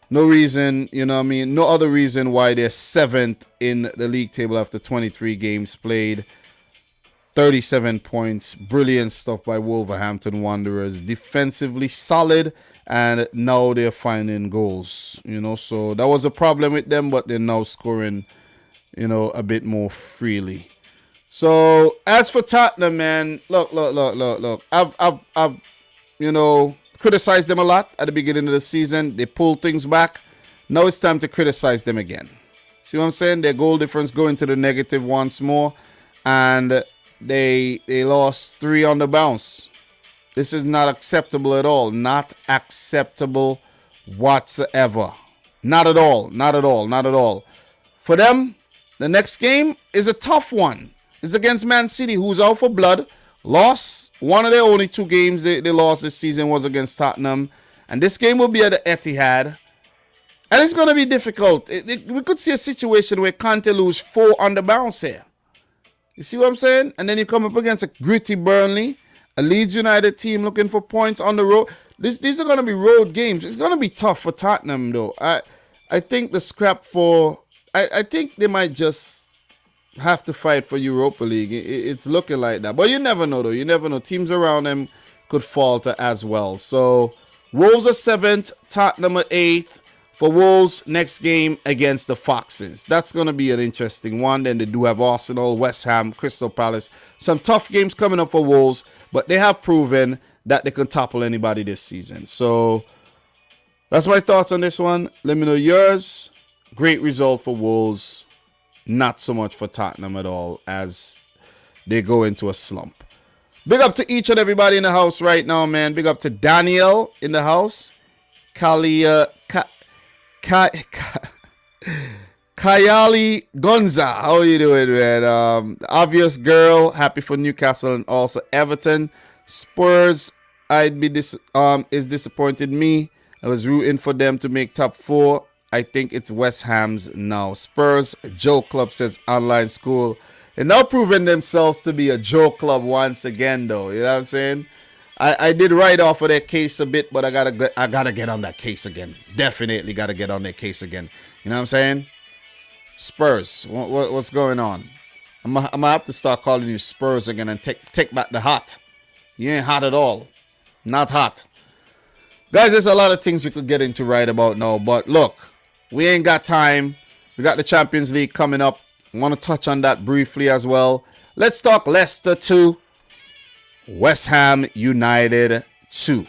No reason, you know what I mean? No other reason why they're 7th in the league table after 23 games played. 37 points. Brilliant stuff by Wolverhampton Wanderers. Defensively solid, and now they're finding goals. You know, so that was a problem with them, but they're now scoring, you know, a bit more freely. So as for Tottenham, man, look. I've you know, criticized them a lot at the beginning of the season. They pulled things back. Now it's time to criticize them again. See what I'm saying? Their goal difference going to the negative once more, and they lost 3 on the bounce. This is not acceptable at all. Not acceptable whatsoever. Not at all. Not at all. Not at all. For them, the next game is a tough one. It's against Man City, who's out for blood. Lost. One of their only 2 games they lost this season was against Tottenham. And this game will be at the Etihad. And it's going to be difficult. We could see a situation where Conte lose 4 on the bounce here. You see what I'm saying? And then you come up against a gritty Burnley, a Leeds United team looking for points on the road. These are going to be road games. It's going to be tough for Tottenham, though. I think the scrap for... I think they might just have to fight for Europa League. It's looking like that. But you never know, though. You never know. Teams around them could falter as well. So, Wolves are 7th, Tottenham are 8th. For Wolves, next game against the Foxes. That's going to be an interesting one. Then they do have Arsenal, West Ham, Crystal Palace. Some tough games coming up for Wolves, but they have proven that they can topple anybody this season. So that's my thoughts on this one. Let me know yours. Great result for Wolves. Not so much for Tottenham at all as they go into a slump. Big up to each and everybody in the house right now, man. Big up to Daniel in the house. Kayali Gonza, how are you doing, man? Obvious girl, happy for Newcastle and also Everton. Spurs, is disappointed me. I was rooting for them to make top 4. I think it's West Ham's now. Spurs, Joe Club says online school. They're now proving themselves to be a Joe Club once again, though. You know what I'm saying? I did write off of their case a bit, but I gotta get on that case again. Definitely gotta get on their case again. You know what I'm saying? Spurs, what's going on? I'm gonna have to start calling you Spurs again and take back the hot. You ain't hot at all. Not hot. Guys, there's a lot of things we could get into right about now, but look, we ain't got time. We got the Champions League coming up. I want to touch on that briefly as well. Let's talk Leicester 2. West Ham United 2.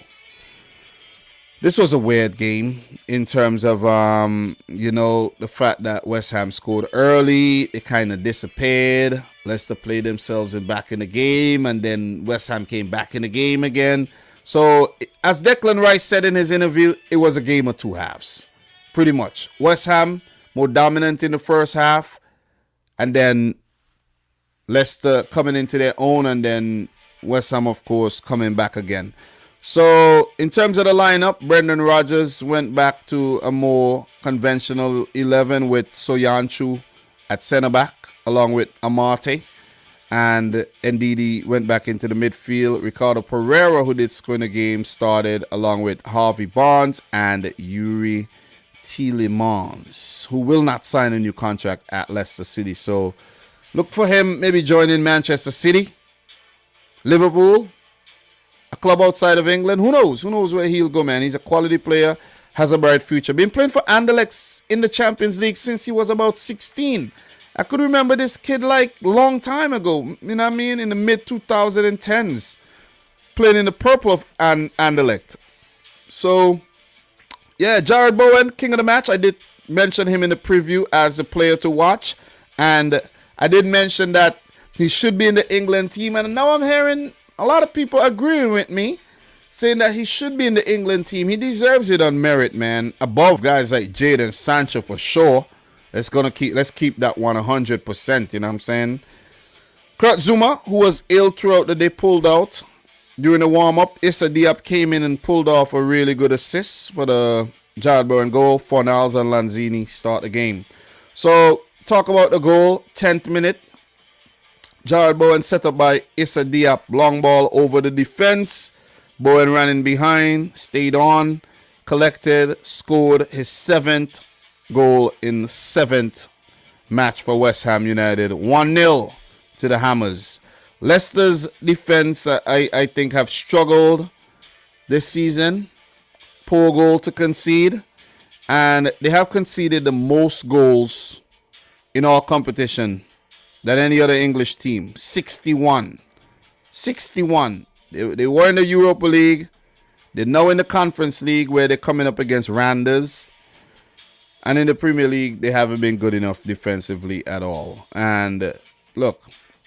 This was a weird game in terms of, the fact that West Ham scored early. It kind of disappeared. Leicester played themselves back in the game, and then West Ham came back in the game again. So, as Declan Rice said in his interview, it was a game of 2 halves. Pretty much. West Ham more dominant in the first half, and then Leicester coming into their own, and then West Ham, of course, coming back again. So, in terms of the lineup, Brendan Rodgers went back to a more conventional 11 with Soyuncu at centre-back, along with Amate. And Ndidi went back into the midfield. Ricardo Pereira, who did score in the game, started along with Harvey Barnes and Yuri Tielemans, who will not sign a new contract at Leicester City. So, look for him maybe joining Manchester City, Liverpool, a club outside of England. Who knows? Who knows where he'll go, man? He's a quality player, has a bright future. Been playing for Anderlecht in the Champions League since he was about 16. I could remember this kid like long time ago. You know what I mean? In the mid-2010s. Playing in the purple of Anderlecht. So, yeah, Jared Bowen, king of the match. I did mention him in the preview as a player to watch. And I did mention that he should be in the England team. And now I'm hearing a lot of people agreeing with me, saying that he should be in the England team. He deserves it on merit, man. Above guys like Jadon Sancho for sure. Let's keep that one 100%, you know what I'm saying? Kurt Zuma, who was ill throughout the day, pulled out. during the warm-up, Issa Diop came in and pulled off a really good assist for the Jared Bowen goal. Fornals and Lanzini start the game. So, talk about the goal. 10th minute. Jared Bowen set up by Issa Diop. Long ball over the defense. Bowen ran in behind, stayed on, collected, scored his 7th goal in the 7th match for West Ham United. 1-0 to the Hammers. Leicester's defense, I think, have struggled this season. Poor goal to concede. And they have conceded the most goals in all competition than any other English team. 61. 61. They were in the Europa League. They're now in the Conference League where they're coming up against Randers. And in the Premier League, they haven't been good enough defensively at all. And look,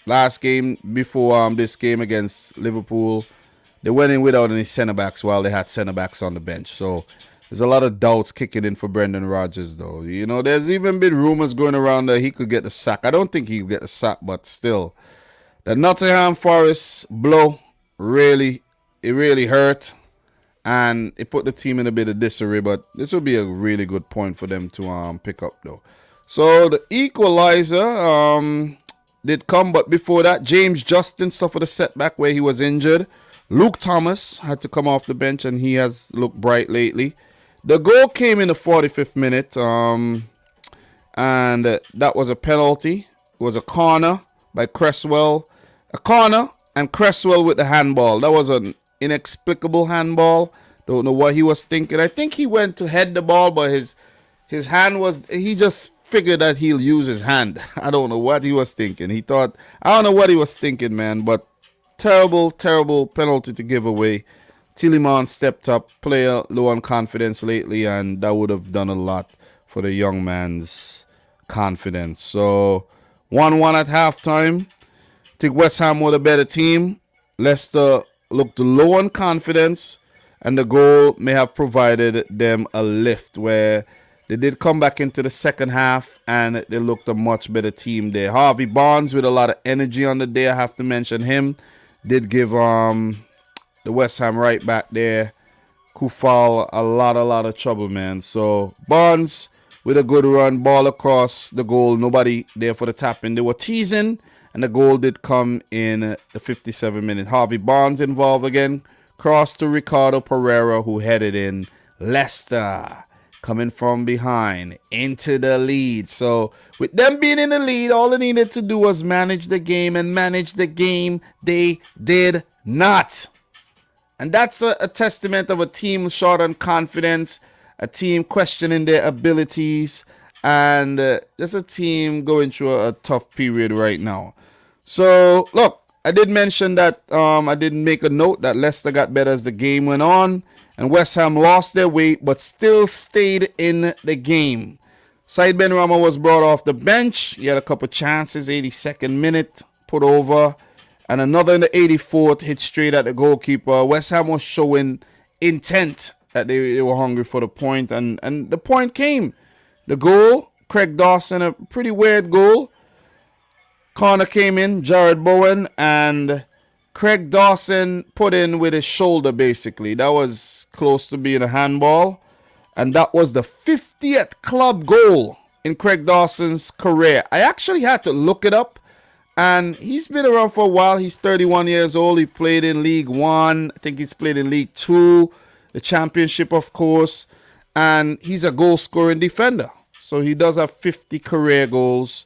last game before this game against Liverpool, they went in without any centre-backs while they had centre-backs on the bench. So there's a lot of doubts kicking in for Brendan Rodgers, though. You know, there's even been rumors going around that he could get the sack. I don't think he'll get the sack, but still. The Nottingham Forest blow really hurt. And it put the team in a bit of disarray, but this will be a really good point for them to pick up, though. So the equalizer did come, but before that, James Justin suffered a setback where he was injured. Luke Thomas had to come off the bench, and he has looked bright lately. The goal came in the 45th minute, and that was a penalty. It was a corner by Cresswell. A corner, and Cresswell with the handball. That was an inexplicable handball. Don't know what he was thinking. I think he went to head the ball, but his hand was, he just figured that he'll use his hand. I don't know what he was thinking. I don't know what he was thinking, man, but terrible penalty to give away. Tielemans stepped up, player low on confidence lately, and that would have done a lot for the young man's confidence. So 1-1 at halftime. I think West Ham were the better team. Leicester looked low on confidence, and the goal may have provided them a lift where they did come back into the second half and they looked a much better team there. Harvey Barnes with a lot of energy on the day, I have to mention him, did give the West Ham right back there, Kufal, a lot of trouble, man. So Barnes with a good run, ball across the goal, nobody there for the tap-in. They were teasing, and the goal did come in the 57th minute. Harvey Barnes involved again. Cross to Ricardo Pereira, who headed in. Leicester coming from behind into the lead. So with them being in the lead, all they needed to do was manage the game, and manage the game they did not. And that's a testament of a team short on confidence, a team questioning their abilities, and just a team going through a tough period right now. So, look, I did mention that I did make a note that Leicester got better as the game went on, and West Ham lost their weight but still stayed in the game. Said Benrahma was brought off the bench. He had a couple chances, 82nd minute, put over, and another in the 84th, hit straight at the goalkeeper. West Ham was showing intent that they were hungry for the point, and the point came. The goal, Craig Dawson, a pretty weird goal. Corner came in, Jared Bowen, and Craig Dawson put in with his shoulder, basically. That was close to being a handball. And that was the 50th club goal in Craig Dawson's career. I actually had to look it up. And he's been around for a while. He's 31 years old. He played in League One. I think he's played in League Two. The Championship, of course. And he's a goal-scoring defender. So he does have 50 career goals.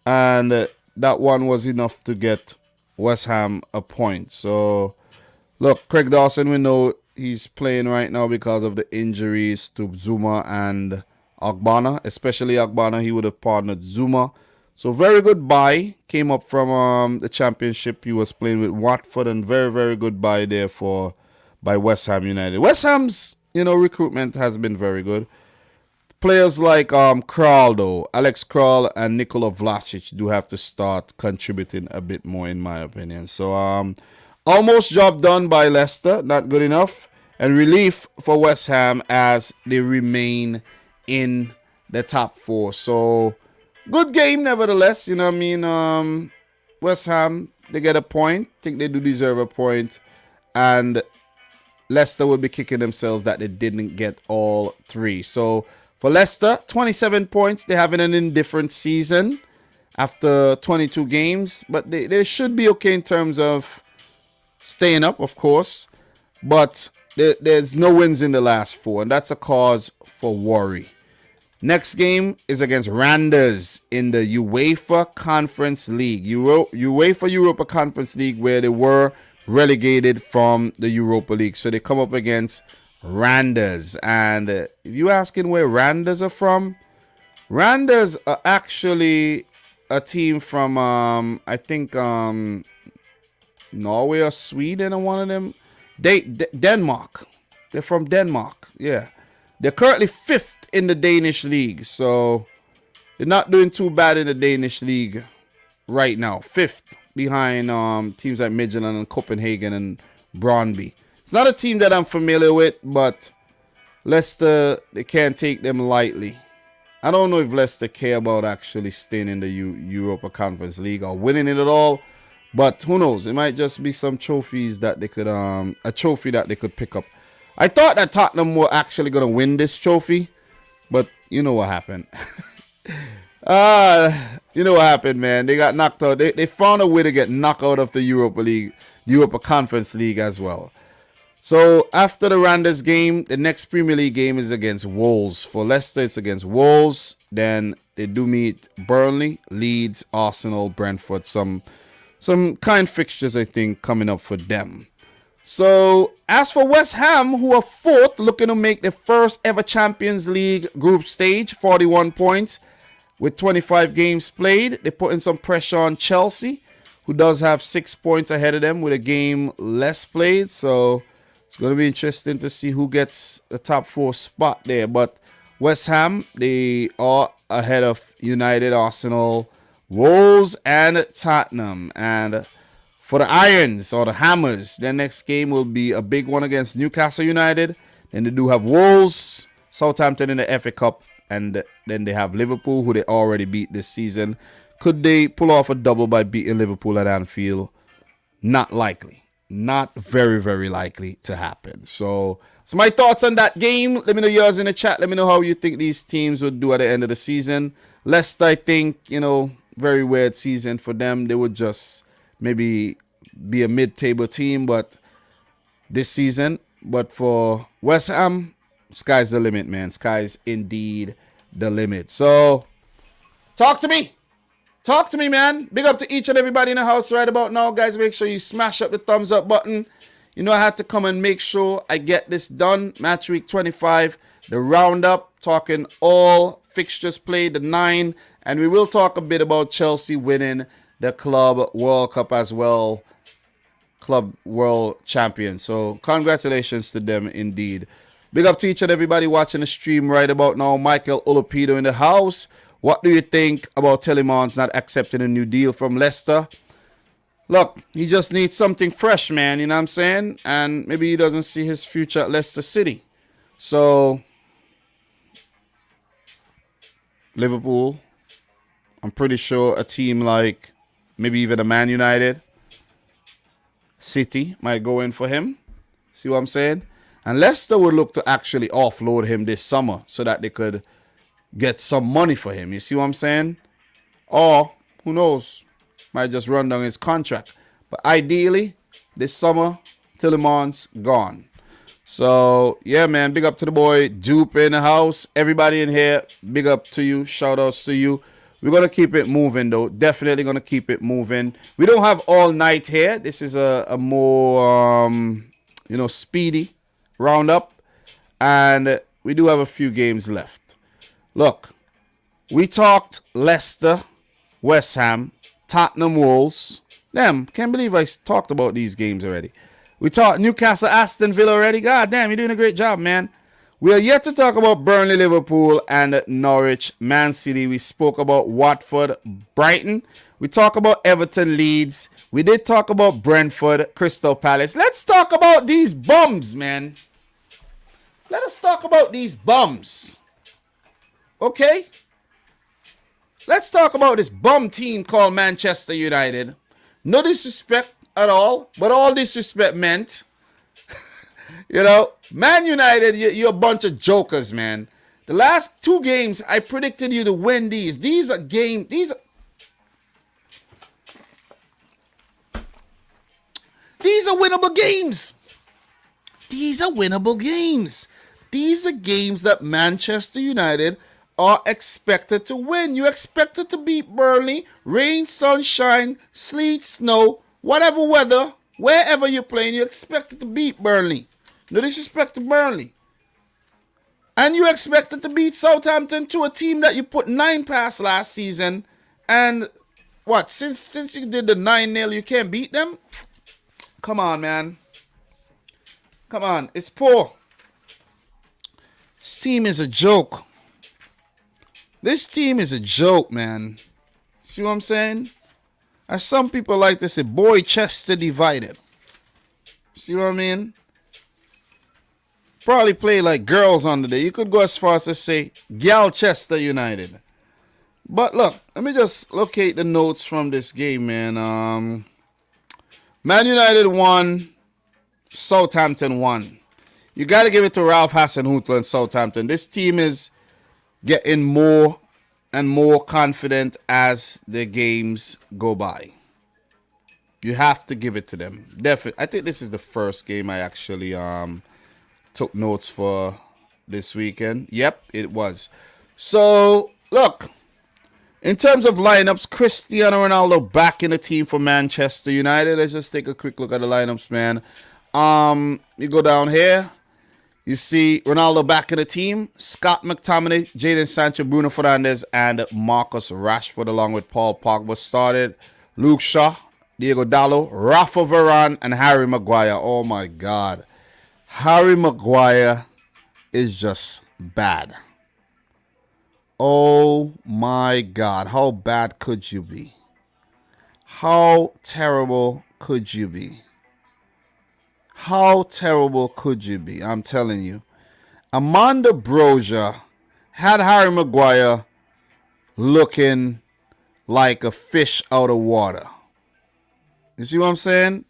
And that one was enough to get West Ham a point. So, look, Craig Dawson, we know he's playing right now because of the injuries to Zuma and Ogbonna. Especially Ogbonna, he would have partnered Zuma. So, very good buy. Came up from the Championship. He was playing with Watford, and very good buy there by West Ham United. West Ham's, recruitment has been very good. Players like Krall, though, Alex Krall and Nikola Vlasic do have to start contributing a bit more, in my opinion. So, almost job done by Leicester, not good enough. And relief for West Ham as they remain in the top four. So, good game, nevertheless. West Ham, they get a point. I think they do deserve a point. and Leicester will be kicking themselves that they didn't get all 3. So for Leicester, 27 points. They're having an indifferent season after 22 games, but they should be okay in terms of staying up, of course. But there's no wins in the last 4, and that's a cause for worry. Next game is against Randers in the UEFA Conference League. UEFA Europa Conference League, where they were relegated from the Europa League. So they come up against Randers. And if you're asking where Randers are from, Randers are actually a team from, I think, Norway or Sweden or one of them. Denmark. They're from Denmark. Yeah. They're currently 5th in the Danish league. So they're not doing too bad in the Danish league right now. 5th behind teams like Midtjylland and Copenhagen and Brøndby. It's not a team that I'm familiar with, but Leicester, they can't take them lightly. I don't know if Leicester care about actually staying in the Europa Conference League or winning it at all. But who knows? It might just be some trophies that they could, a trophy that they could pick up. I thought that Tottenham were actually going to win this trophy, but you know what happened. You know what happened, man. They got knocked out. They found a way to get knocked out of the Europa League, Europa Conference League as well. So after the Randers game, the next Premier League game is against Wolves. For Leicester, it's against Wolves. Then they do meet Burnley, Leeds, Arsenal, Brentford. Some kind fixtures, I think, coming up for them. So as for West Ham, who are 4th, looking to make their first ever Champions League group stage, 41 points with 25 games played. They're putting some pressure on Chelsea, who does have 6 points ahead of them with a game less played. So it's going to be interesting to see who gets the top 4 spot there. But West Ham, they are ahead of United, Arsenal, Wolves, and Tottenham. And for the Irons or the Hammers, their next game will be a big one against Newcastle United. Then they do have Wolves, Southampton in the FA Cup, and then they have Liverpool, who they already beat this season. Could they pull off a double by beating Liverpool at Anfield? Not likely. Not very, very likely to happen. So my thoughts on that game. Let me know yours in the chat. Let me know how you think these teams would do at the end of the season. Leicester, I think, very weird season for them. They would just maybe be a mid-table team, but this season. But for West Ham, sky's the limit, man. Sky's indeed the limit. So talk to me. Talk to me, man. Big up to each and everybody in the house right about now, guys. Make sure you smash up the thumbs up button. You know I had to come and make sure I get this done. Match week 25, the roundup, talking all fixtures played, the 9, and we will talk a bit about Chelsea winning the Club World Cup as well. Club World Champions. So congratulations to them indeed. Big up to each and everybody watching the stream right about now. Michael Olopido in the house. What do you think about Tielemans not accepting a new deal from Leicester? Look, he just needs something fresh, man. You know what I'm saying? And maybe he doesn't see his future at Leicester City. So Liverpool, I'm pretty sure a team like maybe even a Man United, City might go in for him. See what I'm saying? And Leicester would look to actually offload him this summer so that they could get some money for him. You see what I'm saying? Or, who knows, might just run down his contract. But ideally, this summer, Tielemans gone. So, yeah, man, big up to the boy Dupe in the house. Everybody in here, big up to you. Shout outs to you. We're going to keep it moving, though. Definitely going to keep it moving. We don't have all night here. This is a more, speedy roundup. And we do have a few games left. Look, we talked Leicester, West Ham, Tottenham, Wolves. Damn, can't believe I talked about these games already. We talked Newcastle, Aston Villa already. God damn, you're doing a great job, man. We are yet to talk about Burnley, Liverpool, and Norwich, Man City. We spoke about Watford, Brighton. We talked about Everton, Leeds. We did talk about Brentford, Crystal Palace. Let's talk about these bums, man. Let us talk about these bums. Okay? Let's talk about this bum team called Manchester United. No disrespect at all, but all disrespect meant. You know, Man United, you're a bunch of jokers, man. The last 2 games, I predicted you to win these. These are winnable games. These are winnable games. These are games that Manchester United are expected to win. You expected to beat Burnley, rain, sunshine, sleet, snow, whatever weather, wherever you're playing, you expected to beat Burnley. No disrespect to Burnley. And you expected to beat Southampton, to a team that you put 9 past last season. And what, since you did the 9-0, you can't beat them? Come on, man. Come on, it's poor. This team is a joke. This team is a joke, man. See what I'm saying? As some people like to say, boy, Chester divided. See what I mean? Probably play like girls on the day. You could go as far as to say, Galchester United. But look, let me just locate the notes from this game, man. Man United won. Southampton won. You got to give it to Ralph Hasenhüttl and Southampton. This team is getting more and more confident as the games go by. You have to give it to them. Definitely. I think this is the first game I actually took notes for this weekend. Yep, it was. So, look. In terms of lineups, Cristiano Ronaldo back in the team for Manchester United. Let's just take a quick look at the lineups, man. You go down here. You see Ronaldo back in the team. Scott McTominay, Jadon Sancho, Bruno Fernandes, and Marcus Rashford, along with Paul Pogba started. Luke Shaw, Diego Dallo, Rafa Varane, and Harry Maguire. Oh, my God. Harry Maguire is just bad. Oh, my God. How bad could you be? How terrible could you be? How terrible could you be? I'm telling you. Amanda Broja had Harry Maguire looking like a fish out of water. You see what I'm saying?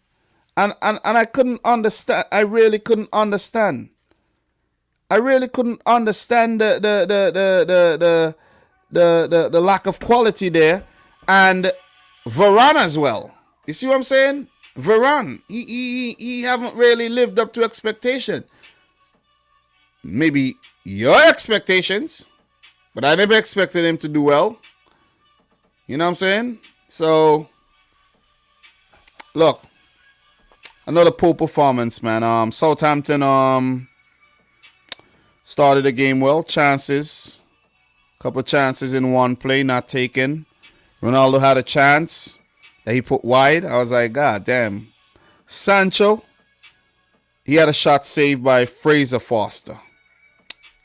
And I couldn't understand. I really couldn't understand. I really couldn't understand the lack of quality there. And Varane as well. You see what I'm saying? Varane, he haven't really lived up to expectation. Maybe your expectations, but I never expected him to do well. You know what I'm saying? So, look, another poor performance, man. Southampton started the game well. Chances, couple chances in one play, not taken. Ronaldo had a chance that he put wide. I was like, God damn. Sancho, he had a shot saved by Fraser Foster.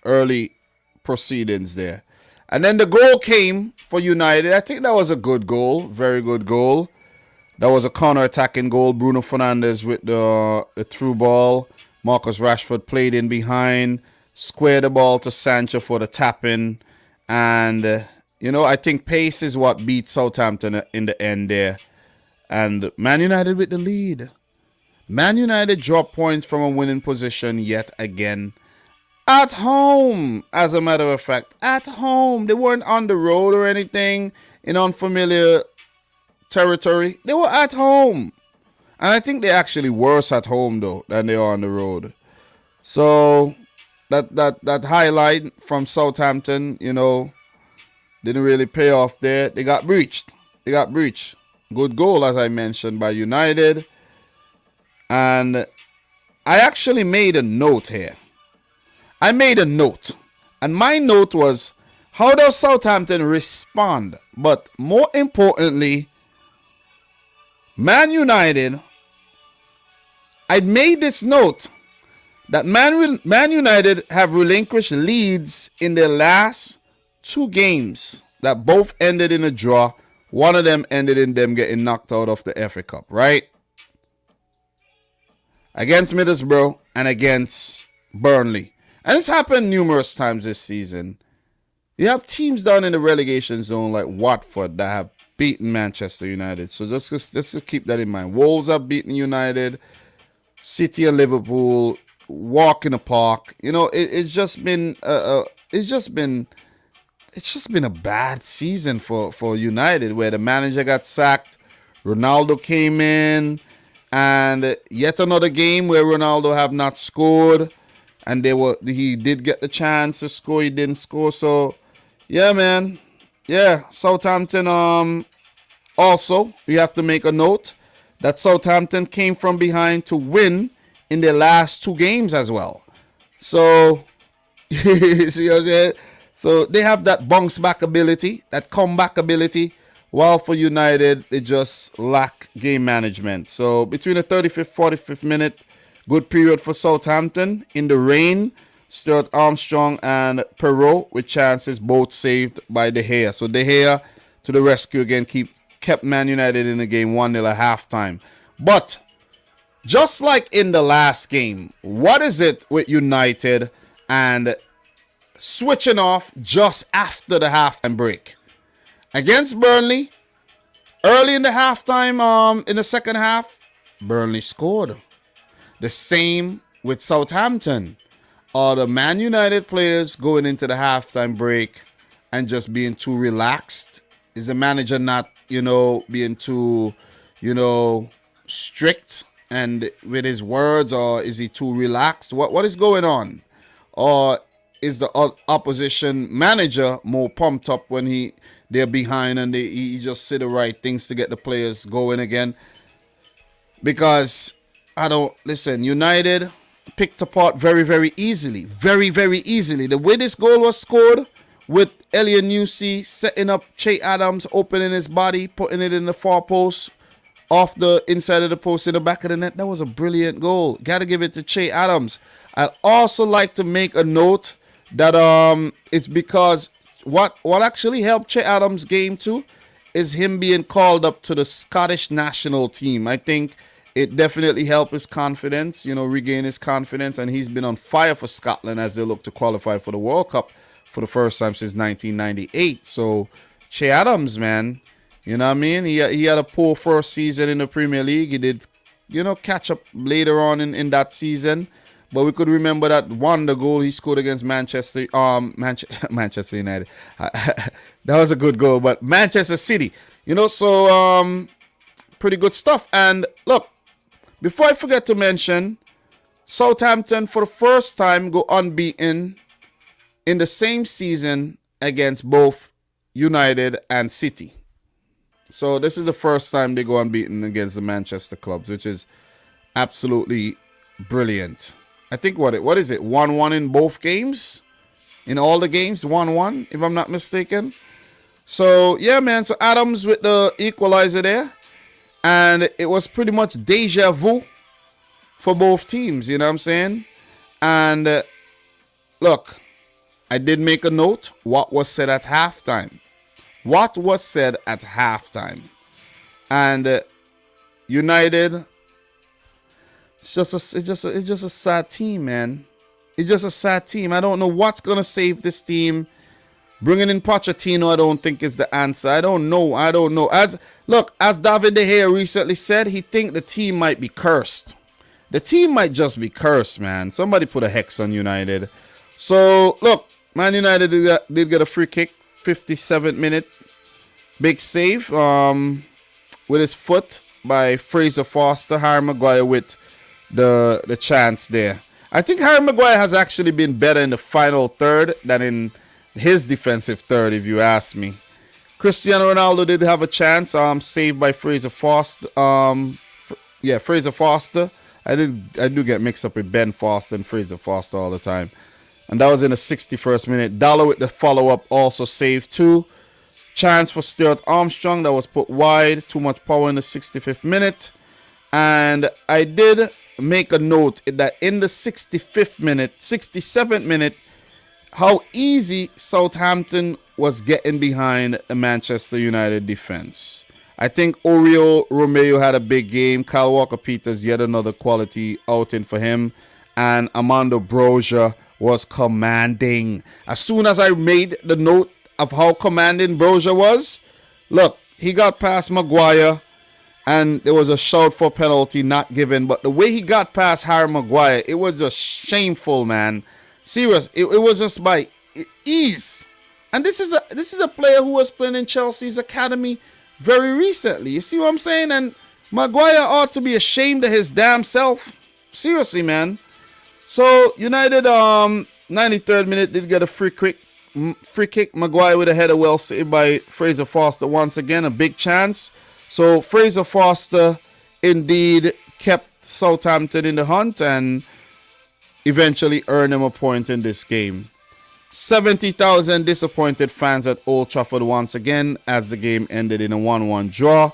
Early proceedings there. And then the goal came for United. I think that was a good goal. Very good goal. That was a counter-attacking goal. Bruno Fernandes with the through ball. Marcus Rashford played in behind. Squared the ball to Sancho for the tap-in. And, I think pace is what beat Southampton in the end there. And Man United with the lead. Man United dropped points from a winning position yet again. At home, as a matter of fact. At home. They weren't on the road or anything in unfamiliar territory. They were at home. And I think they're actually worse at home, though, than they are on the road. So, that highlight from Southampton, didn't really pay off there. They got breached. Good goal, as I mentioned, by United. And I actually made a note here. And my note was, how does Southampton respond? But more importantly, Man United, I made this note that Man United have relinquished Leeds in their last 2 games that both ended in a draw. One of them ended in them getting knocked out of the FA Cup, right? Against Middlesbrough and against Burnley. And it's happened numerous times this season. You have teams down in the relegation zone like Watford that have beaten Manchester United. So just keep that in mind. Wolves have beaten United. City and Liverpool walk in the park. It's just been a bad season for United, where the manager got sacked, Ronaldo came in, and yet another game where Ronaldo have not scored, and he did get the chance to score, he didn't score. So yeah, man. Yeah, Southampton. Also, we have to make a note that Southampton came from behind to win in their last 2 games as well. So, see what I'm saying? So they have that bounce back ability, that comeback ability, while for United, they just lack game management. So between the 35th, 45th minute, good period for Southampton. In the rain, Stuart Armstrong and Perrault with chances, both saved by De Gea. So De Gea to the rescue again, kept Man United in the game 1-0 at halftime. But just like in the last game, what is it with United and switching off just after the halftime break? Against Burnley, early in the halftime, in the second half, Burnley scored. The same with Southampton. Are the Man United players going into the halftime break and just being too relaxed? Is the manager not, being too, strict and with his words, or is he too relaxed? What is going on? Or is the opposition manager more pumped up when they're behind and he just say the right things to get the players going again? Because United picked apart very, very easily. Very, very easily. The way this goal was scored, with Elliot Newsey setting up Che Adams, opening his body, putting it in the far post, off the inside of the post in the back of the net. That was a brilliant goal. Gotta give it to Che Adams. I'd also like to make a note that it's because what actually helped Che Adams' game too is him being called up to the Scottish national team. I think it definitely helped his confidence, regain his confidence, and he's been on fire for Scotland as they look to qualify for the World Cup for the first time since 1998. So Che Adams, man, you know what I mean? He had a poor first season in the Premier League. He did, catch up later on in that season. But we could remember that the goal he scored against Manchester United. That was a good goal, but Manchester City, so pretty good stuff. And look, before I forget to mention, Southampton for the first time go unbeaten in the same season against both United and City. So this is the first time they go unbeaten against the Manchester clubs, which is absolutely brilliant. I think what is it? 1-1 in both games? In all the games, 1-1, if I'm not mistaken. So yeah, man. So Adams with the equalizer there. And it was pretty much deja vu for both teams, you know what I'm saying? And look, I did make a note what was said at halftime. What was said at halftime. And United, it's just a sad team, man. It's just a sad team. I don't know what's gonna save this team. Bringing in Pochettino, I don't think is the answer. I don't know. As David De Gea recently said, he think the team might be cursed. The team might just be cursed, man. Somebody put a hex on United. So look, Man United did get a free kick, 57th minute, big save with his foot by Fraser Forster. Harry Maguire with the chance there. I think Harry Maguire has actually been better in the final third than in his defensive third, if you ask me. Cristiano Ronaldo did have a chance, saved by Fraser Forster. Fraser Forster. I do get mixed up with Ben Foster and Fraser Forster all the time. And that was in the 61st minute. Dollar with the follow-up also saved too. Chance for Stuart Armstrong that was put wide. Too much power in the 65th minute. And I did make a note that in the 67th minute, how easy Southampton was getting behind the Manchester United defense. I think Oriol Romeo had a big game. Kyle Walker-Peters, yet another quality outing for him. And Armando Broja was commanding. As soon as I made the note of how commanding Broja was, look, he got past Maguire and there was a shout for penalty not given. But the way he got past Harry Maguire, it was just shameful, man. Serious, it was just by ease. And this is a player who was playing in Chelsea's academy very recently. You see what I'm saying? And Maguire ought to be ashamed of his damn self. Seriously, man. So United, 93rd minute, did get a free kick. Maguire with a header, well saved by Fraser Forster once again, a big chance. So Fraser Forster indeed kept Southampton in the hunt and eventually earned them a point in this game. 70,000 disappointed fans at Old Trafford once again as the game ended in a 1-1 draw.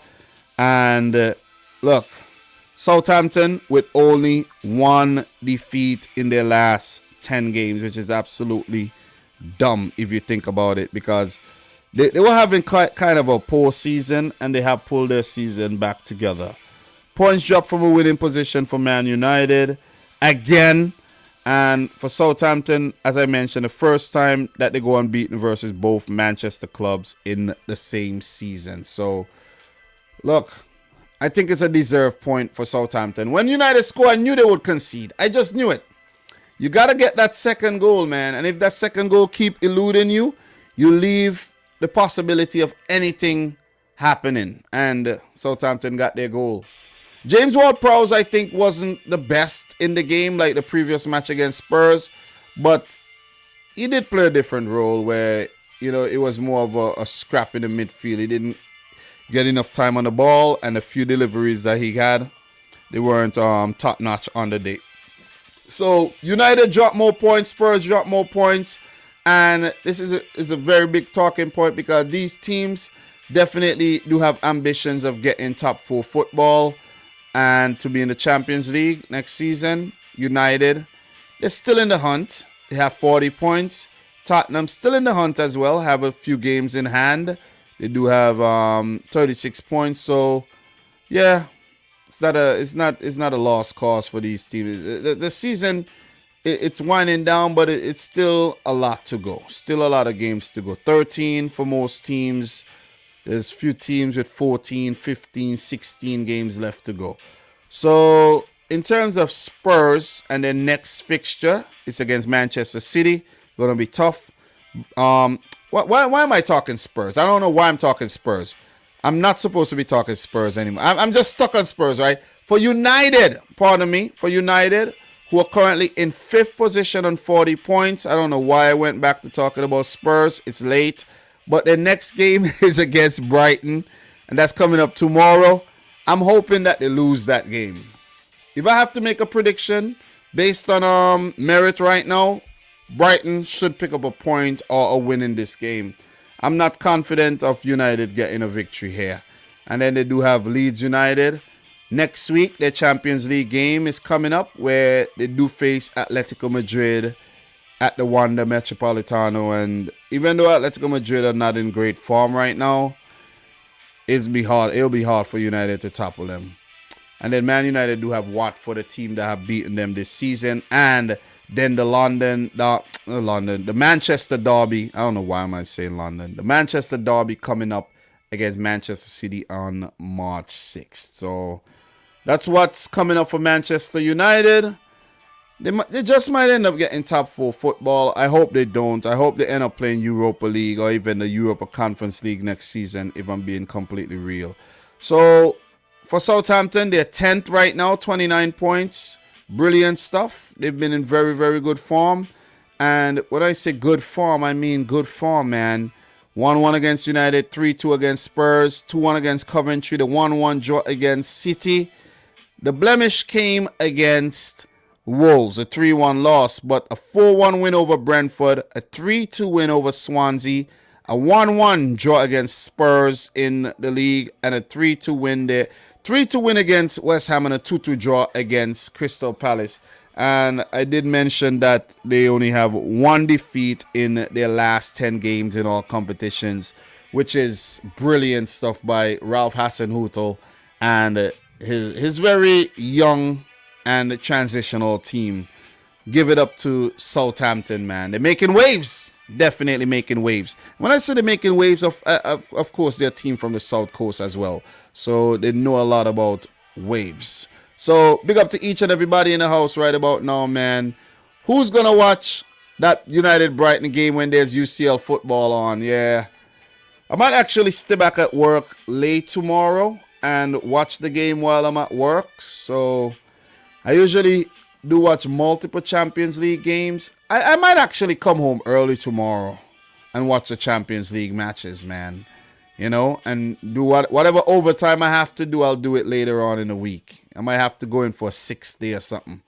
And look, Southampton with only one defeat in their last 10 games, which is absolutely dumb if you think about it, because they were having kind of a poor season and they have pulled their season back together. Points dropped from a winning position for Man United again. And for Southampton, as I mentioned, the first time that they go unbeaten versus both Manchester clubs in the same season. So, look, I think it's a deserved point for Southampton. When United score, I knew they would concede. I just knew it. You got to get that second goal, man. And if that second goal keep eluding you, you leave the possibility of anything happening. And Southampton got their goal. James Ward-Prowse, I think, wasn't the best in the game like the previous match against Spurs. But he did play a different role where, you know, it was more of a scrap in the midfield. He didn't get enough time on the ball, and the few deliveries that he had, they weren't top-notch on the day. So United dropped more points, Spurs dropped more points, and this is a very big talking point because these teams definitely do have ambitions of getting top 4 football and to be in the Champions League next season. United, they're still in the hunt. They have 40 points. Tottenham still in the hunt as well, have a few games in hand. They do have 36 points. So, yeah, it's not a lost cause for these teams. The season, it's winding down, but it's still a lot to go. Still a lot of games to go. 13 for most teams. There's few teams with 14, 15, 16 games left to go. So, in terms of Spurs and their next fixture, it's against Manchester City. Going to be tough. Why am I talking Spurs? I don't know why I'm talking Spurs. I'm not supposed to be talking Spurs anymore. I'm just stuck on Spurs, right? For United, who are currently in 5th position on 40 points. I don't know why I went back to talking about Spurs. It's late. But their next game is against Brighton, and that's coming up tomorrow. I'm hoping that they lose that game. If I have to make a prediction based on merit right now, Brighton should pick up a point or a win in this game. I'm not confident of United getting a victory here. And then they do have Leeds United. Next week, their Champions League game is coming up where they do face Atletico Madrid at the Wanda Metropolitano. And even though Atletico Madrid are not in great form right now, it'll be hard for United to topple them. And then Man United do have Watford, a team that have beaten them this season. And then the Manchester Derby. I don't know why am I saying London. The Manchester Derby coming up against Manchester City on March 6th. So that's what's coming up for Manchester United. They just might end up getting top 4 football. I hope they don't. I hope they end up playing Europa League or even the Europa Conference League next season, if I'm being completely real. So for Southampton, they're 10th right now, 29 points. Brilliant stuff. They've been in very, very good form. And when I say good form, I mean good form, man. 1-1 against United, 3-2 against Spurs, 2-1 against Coventry, the 1-1 draw against City. The blemish came against Wolves, a 3-1 loss, but a 4-1 win over Brentford, a 3-2 win over Swansea, a 1-1 draw against Spurs in the league, and a 3-2 win there. 3-2 win against West Ham and a 2-2 draw against Crystal Palace. And I did mention that they only have one defeat in their last 10 games in all competitions, which is brilliant stuff by Ralph Hasenhüttl and his very young and transitional team. Give it up to Southampton, man. They're making waves. Definitely making waves. When I say they're making waves, of course, they're a team from the South Coast as well. So they know a lot about waves. So big up to each and everybody in the house right about now, man. Who's going to watch that United Brighton game when there's UCL football on? Yeah. I might actually stay back at work late tomorrow and watch the game while I'm at work. So I usually do watch multiple Champions League games. I might actually come home early tomorrow and watch the Champions League matches, man. You know, and do whatever overtime I have to do, I'll do it later on in the week. I might have to go in for a 6th day or something.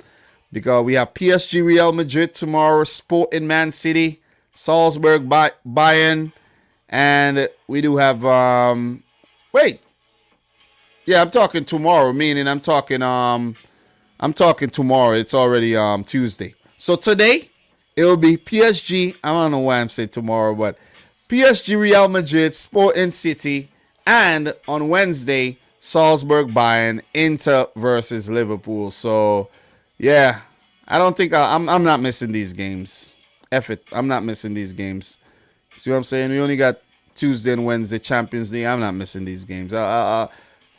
Because we have PSG Real Madrid tomorrow, Sporting Man City, Salzburg Bayern, and we do have I'm talking tomorrow, meaning I'm talking tomorrow. It's already Tuesday. So today it will be PSG. I don't know why I'm saying tomorrow, but PSG Real Madrid, Sporting City, and on Wednesday, Salzburg Bayern, Inter versus Liverpool. So yeah, I don't think I'm not missing these games. F it, I'm not missing these games. See what I'm saying? We only got Tuesday and Wednesday Champions League. I'm not missing these games. I'll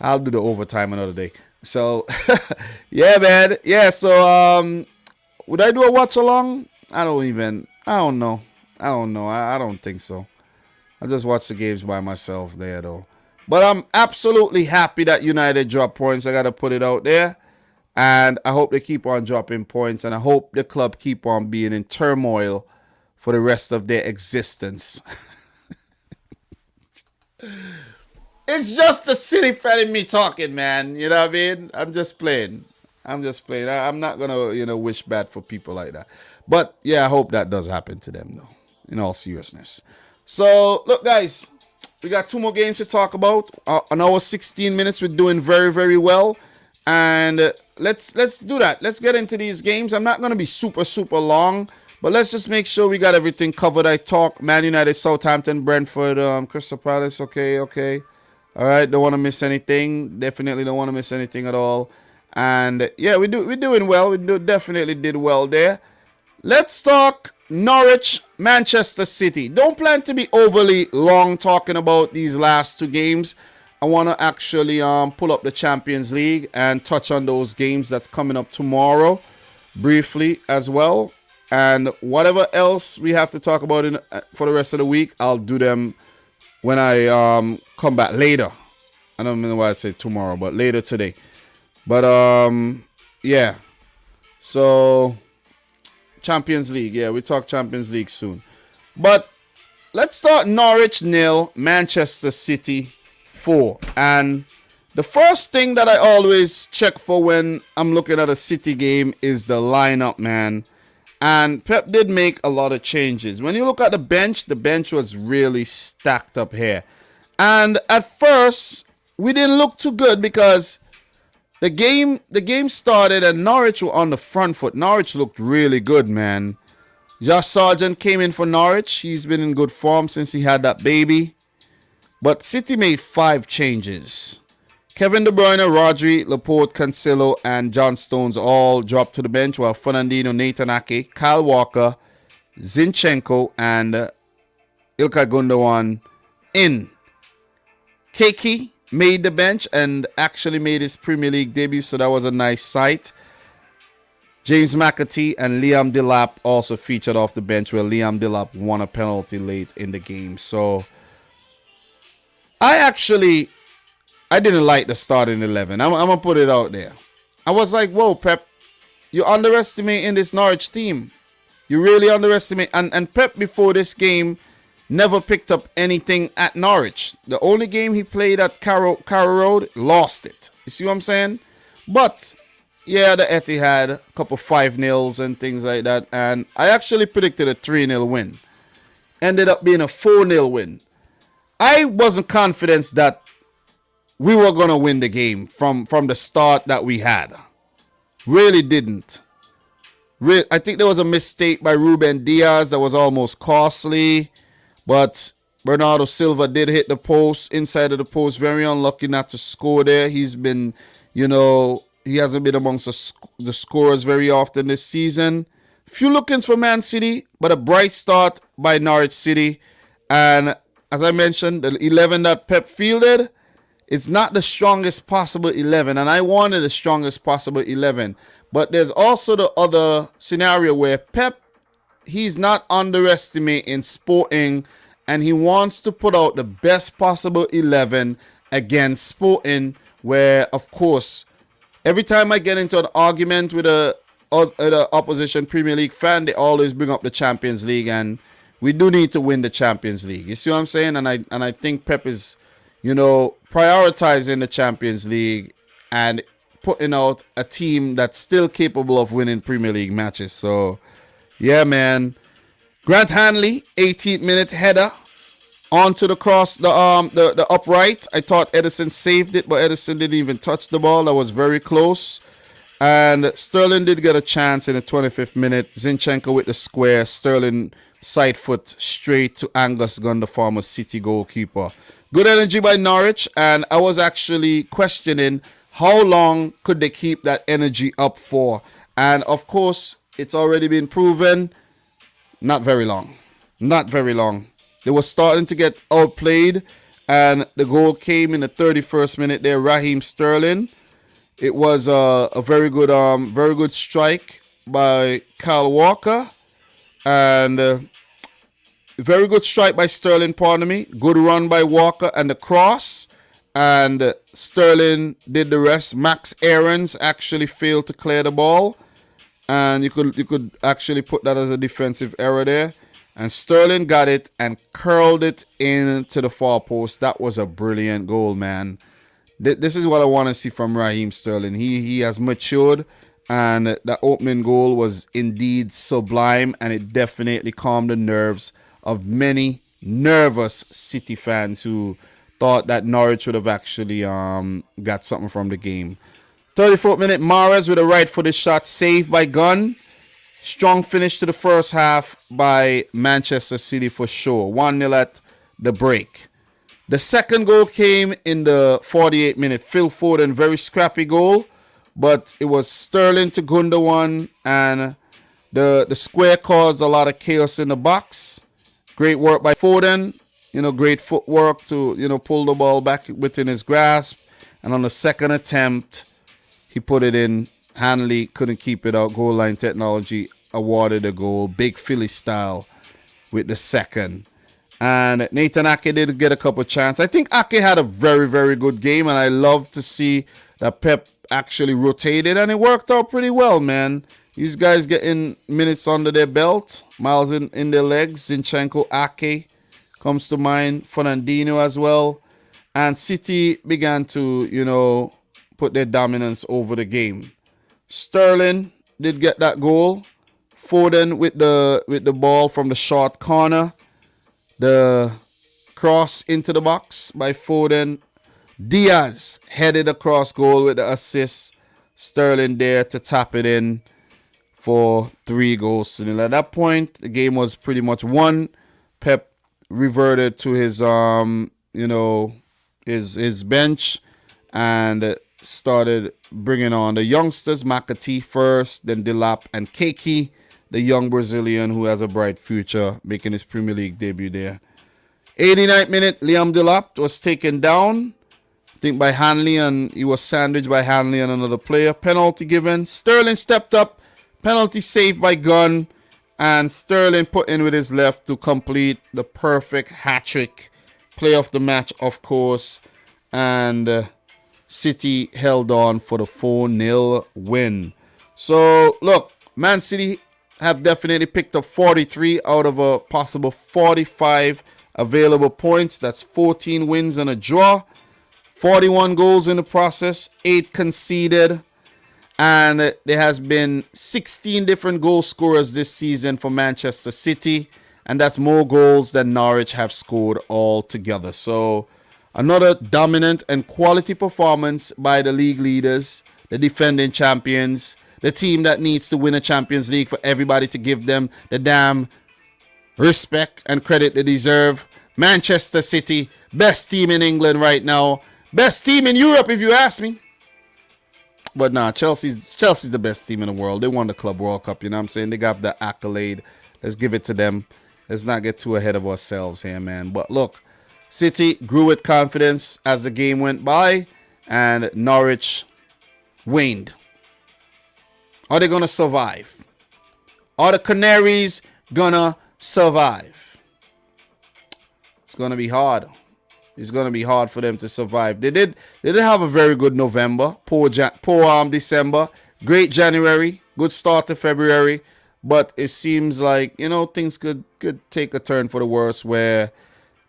do the overtime another day. So yeah, man. Yeah. So would I do a watch along? I don't know. I don't think so. I just watch the games by myself there though. But I'm absolutely happy that United dropped points. I gotta put it out there. And I hope they keep on dropping points. And I hope the club keep on being in turmoil for the rest of their existence. It's just the city fan in me talking, man. You know what I mean? I'm just playing. I'm not going to, wish bad for people like that. But, yeah, I hope that does happen to them, though, in all seriousness. So, look, guys. We got 2 more games to talk about. An hour, 16 minutes. We're doing very, very well. And let's do that. Let's get into these games. I'm not going to be super, super long. But let's just make sure we got everything covered. I talk Man United, Southampton, Brentford, Crystal Palace. Okay. All right. Don't want to miss anything. Definitely don't want to miss anything at all. And yeah, we're doing well. Definitely did well there. Let's talk Norwich, Manchester City. Don't plan to be overly long talking about these last 2 games. I want to actually pull up the Champions League and touch on those games that's coming up tomorrow briefly as well. And whatever else we have to talk about for the rest of the week, I'll do them when I come back later. I don't know why I said tomorrow, but later today. But yeah. So Champions League, yeah, we talk Champions League soon. But let's start Norwich 0, Manchester City 4. And the first thing that I always check for when I'm looking at a City game is the lineup, man. And Pep did make a lot of changes. When you look at the bench was really stacked up here. And at first, we didn't look too good because the game started and Norwich were on the front foot. Norwich looked really good, man. Josh Sargent came in for Norwich. He's been in good form since he had that baby. But City made 5 changes. Kevin De Bruyne, Rodri, Laporte, Cancelo, and John Stones all dropped to the bench, while Fernandinho, Nathan Ake, Kyle Walker, Zinchenko, and Ilkay Gundogan in. Keke made the bench and actually made his Premier League debut, so that was a nice sight. James McAtee and Liam Delap also featured off the bench, where Liam Delap won a penalty late in the game. So I didn't like the starting 11. I'm going to put it out there. I was like, whoa, Pep, you underestimating this Norwich team. You really underestimate. And Pep, before this game, never picked up anything at Norwich. The only game he played at Carrow Road, lost it. You see what I'm saying? But, yeah, the Etihad, a couple 5-0s and things like that. And I actually predicted a 3-0 win. Ended up being a 4-0 win. I wasn't confident that we were going to win the game from the start that we had. Really didn't. I think there was a mistake by Ruben Diaz that was almost costly. But Bernardo Silva did hit the post, inside of the post. Very unlucky not to score there. He's been, he hasn't been amongst the scorers very often this season. Few lookings for Man City, but a bright start by Norwich City. And as I mentioned, the 11 that Pep fielded, It's not the strongest possible 11, and I wanted the strongest possible 11. But there's also the other scenario where Pep, he's not underestimating Sporting, and he wants to put out the best possible 11 against Sporting, where, of course, every time I get into an argument with a opposition Premier League fan, they always bring up the Champions League, and we do need to win the Champions League. You see what I'm saying? And I think Pep is, prioritizing the Champions League and putting out a team that's still capable of winning Premier League matches. So, yeah, man. Grant Hanley, 18th minute header onto the cross, the upright. I thought Edison saved it, but Edison didn't even touch the ball. That was very close. And Sterling did get a chance in the 25th minute. Zinchenko with the square. Sterling side foot straight to Angus Gunn, the former City goalkeeper. Good energy by Norwich, and I was actually questioning how long could they keep that energy up for. And of course, it's already been proven, not very long. Not very long. They were starting to get outplayed, and the goal came in the 31st minute there, Raheem Sterling. It was a very good strike by Kyle Walker, and very good strike by Sterling, pardon me. Good run by Walker and the cross, and Sterling did the rest. Max Aarons actually failed to clear the ball, and you could actually put that as a defensive error there. And Sterling got it and curled it into the far post. That was a brilliant goal, man. This is what I want to see from Raheem Sterling. He has matured, and that opening goal was indeed sublime, and it definitely calmed the nerves of many nervous City fans who thought that Norwich would have actually got something from the game. 34th minute, Mahrez with a right-footed shot saved by Gunn. Strong finish to the first half by Manchester City for sure. 1-0 at the break. The second goal came in the 48th minute. Phil Foden, very scrappy goal, but it was Sterling to Gundogan, and the square caused a lot of chaos in the box. Great work by Foden. Great footwork to, pull the ball back within his grasp. And on the second attempt, he put it in. Hanley couldn't keep it out. Goal line technology awarded a goal. Big Philly style with the second. And Nathan Ake did get a couple chances. I think Ake had a very, very good game, and I love to see that Pep actually rotated, and it worked out pretty well, man. These guys getting minutes under their belt, miles in their legs. Zinchenko, Ake comes to mind, Fernandinho as well. And City began to, put their dominance over the game. Sterling did get that goal. Foden with the ball from the short corner. The cross into the box by Foden. Diaz headed across goal with the assist. Sterling there to tap it in for 3 goals to 0. At that point, the game was pretty much won. Pep reverted to his his bench and started bringing on the youngsters. McAtee first, then Delap and Keiki, the young Brazilian who has a bright future, making his Premier League debut there. 89th minute, Liam Delap was taken down, I think by Hanley, and he was sandwiched by Hanley and another player. Penalty given. Sterling stepped up. Penalty saved by Gunn. And Sterling put in with his left to complete the perfect hat-trick. Play of the match, of course. And City held on for the 4-0 win. So, look, Man City have definitely picked up 43 out of a possible 45 available points. That's 14 wins and a draw. 41 goals in the process, 8 conceded. And there has been 16 different goal scorers this season for Manchester City. And that's more goals than Norwich have scored altogether. So another dominant and quality performance by the league leaders, the defending champions, the team that needs to win a Champions League for everybody to give them the damn respect and credit they deserve. Manchester City, best team in England right now. Best team in Europe, if you ask me. But nah, Chelsea's the best team in the world. They won the Club World Cup, you know what I'm saying? They got the accolade. Let's give it to them. Let's not get too ahead of ourselves here, man. But look, City grew with confidence as the game went by, and Norwich waned. Are they going to survive? Are the Canaries going to survive? It's going to be hard. It's going to be hard for them to survive. They did have a very good November, poor December, great January, good start to February, but it seems like, things could take a turn for the worse where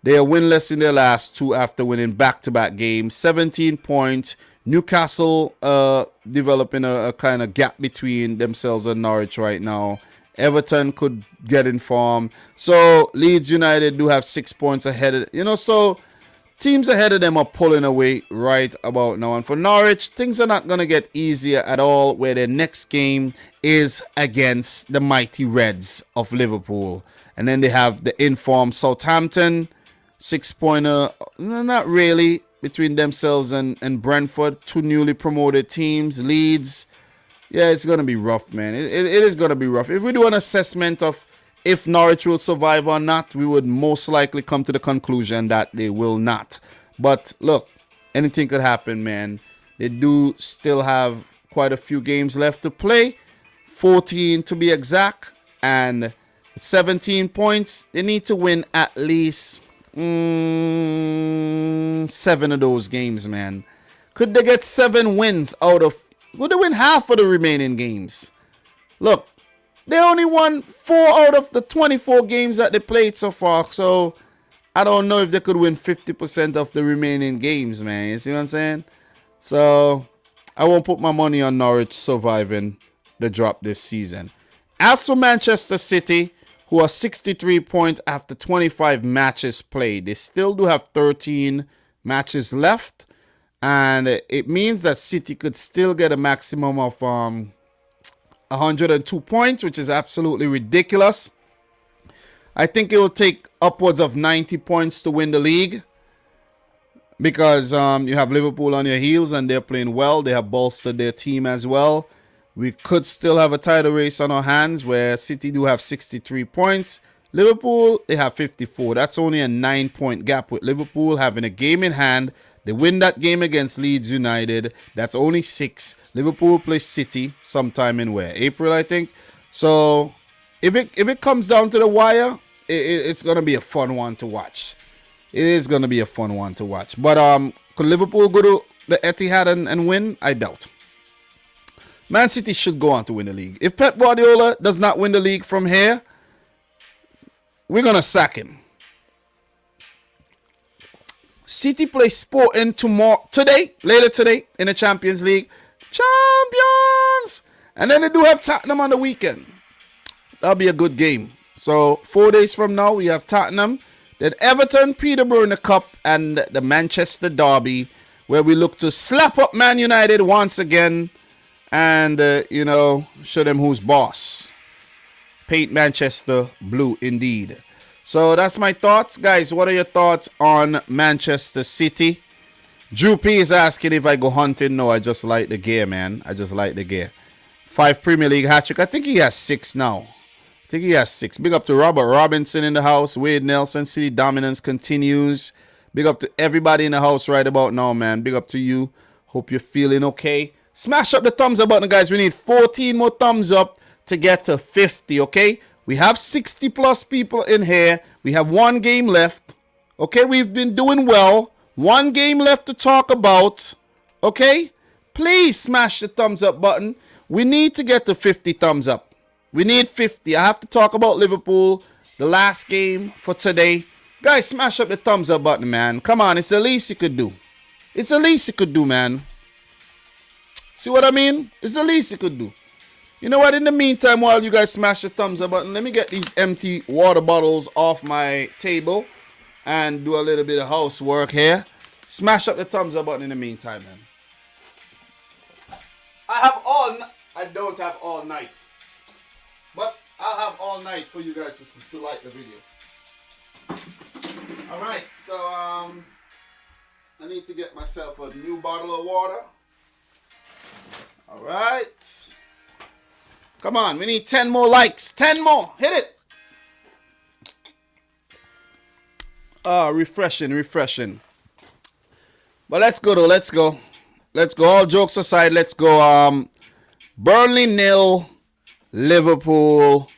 they are winless in their last two after winning back-to-back games. 17 points. Newcastle developing a kind of gap between themselves and Norwich right now. Everton could get in form. So Leeds United do have 6 points ahead of so teams ahead of them are pulling away right about now. And for Norwich, things are not going to get easier at all, where their next game is against the mighty Reds of Liverpool. And then they have the informed Southampton, 6-pointer, not really, between themselves and Brentford, two newly promoted teams. Leeds, yeah, it's going to be rough, man. It is going to be rough. If we do an assessment of if Norwich will survive or not, we would most likely come to the conclusion that they will not. But look, anything could happen, man. They do still have quite a few games left to play, 14 to be exact, and 17 points. They need to win at least 7 of those games, man. Could they get 7 wins out of... Would they win half of the remaining games? Look, they only won 4 out of the 24 games that they played so far. So, I don't know if they could win 50% of the remaining games, man. You see what I'm saying? So, I won't put my money on Norwich surviving the drop this season. As for Manchester City, who are 63 points after 25 matches played, they still do have 13 matches left. And it means that City could still get a maximum of 102 points, which is absolutely ridiculous. I think it will take upwards of 90 points to win the league, because you have Liverpool on your heels and they're playing well. They have bolstered their team as well. We could still have a title race on our hands where City do have 63 points. Liverpool, they have 54. That's only a 9-point gap, with Liverpool having a game in hand. They win that game against Leeds United. That's only 6. Liverpool plays City sometime in April, I think. So if it comes down to the wire, it's going to be a fun one to watch. It is going to be a fun one to watch. But could Liverpool go to the Etihad and win? I doubt. Man City should go on to win the league. If Pep Guardiola does not win the league from here, we're going to sack him. City plays Sporting later today in the Champions League. Champions! And then they do have Tottenham on the weekend. That'll be a good game. So 4 days from now, we have Tottenham, then Everton, Peterborough in the Cup, and the Manchester Derby, where we look to slap up Man United once again and, show them who's boss. Paint Manchester blue indeed. So that's my thoughts. Guys, what are your thoughts on Manchester City? Drew P is asking if I go hunting. No, I just like the gear, man. I just like the gear. 5 Premier League hat-trick. I think he has 6 now. Big up to Robert Robinson in the house. Wade Nelson. City dominance continues. Big up to everybody in the house right about now, man. Big up to you. Hope you're feeling okay. Smash up the thumbs up button, guys. We need 14 more thumbs up to get to 50, okay? We have 60 plus people in here. We have 1 game left. Okay, we've been doing well. 1 game left to talk about. Okay? Please smash the thumbs up button. We need to get to 50 thumbs up. We need 50. I have to talk about Liverpool, the last game for today. Guys, smash up the thumbs up button, man. Come on, it's the least you could do. It's the least you could do, man. See what I mean? It's the least you could do. You know what? In the meantime, while you guys smash the thumbs up button, let me get these empty water bottles off my table and do a little bit of housework here. Smash up the thumbs up button in the meantime, man. I don't have all night. But I'll have all night for you guys to like the video. Alright, so I need to get myself a new bottle of water. Alright. Come on, we need 10 more likes. 10 more. Hit it. Refreshing, refreshing. But let's go though. Let's go. Let's go. All jokes aside, let's go. Burnley 0, Liverpool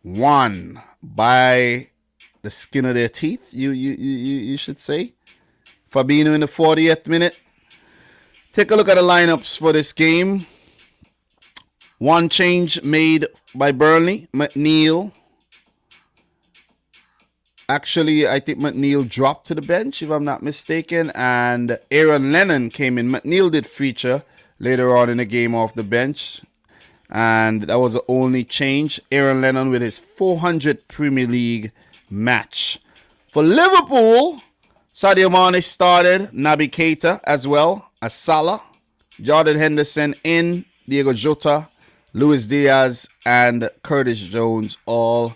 1 by the skin of their teeth. You should say. Fabinho in the 40th minute. Take a look at the lineups for this game. One change made by Burnley. McNeil. Actually, I think McNeil dropped to the bench, if I'm not mistaken. And Aaron Lennon came in. McNeil did feature later on in the game off the bench. And that was the only change. Aaron Lennon with his 400th Premier League match. For Liverpool, Sadio Mane started. Naby Keita as well as Salah. Jordan Henderson in. Diego Jota, Luis Diaz, and Curtis Jones all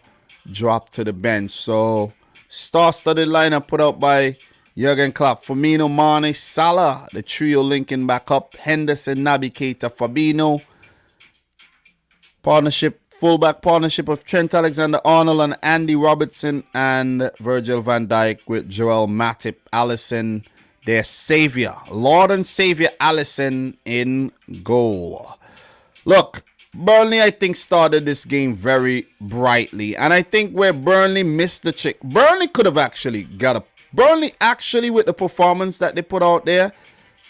dropped to the bench. So, star-studded lineup put out by Jurgen Klopp. Firmino, Mane, Salah, the trio linking back up. Henderson, Naby Keita, Fabinho. Fullback partnership of Trent Alexander-Arnold and Andy Robertson and Virgil van Dijk with Joel Matip, Alisson, their savior. Lord and Savior Alisson in goal. Look, Burnley, I think, started this game very brightly. And I think where Burnley missed the trick, Burnley could have actually got a... Burnley actually, with the performance that they put out there,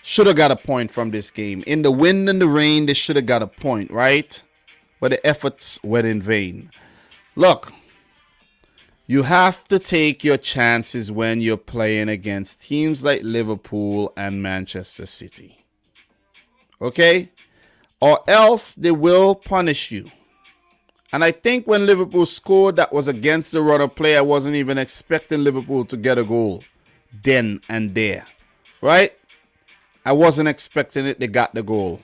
should have got a point from this game. In the wind and the rain, they should have got a point, right? But the efforts went in vain. Look, you have to take your chances when you're playing against teams like Liverpool and Manchester City. Okay? Or else they will punish you. And I think when Liverpool scored, that was against the run of play. I wasn't even expecting Liverpool to get a goal then and there. Right? I wasn't expecting it. They got the goal.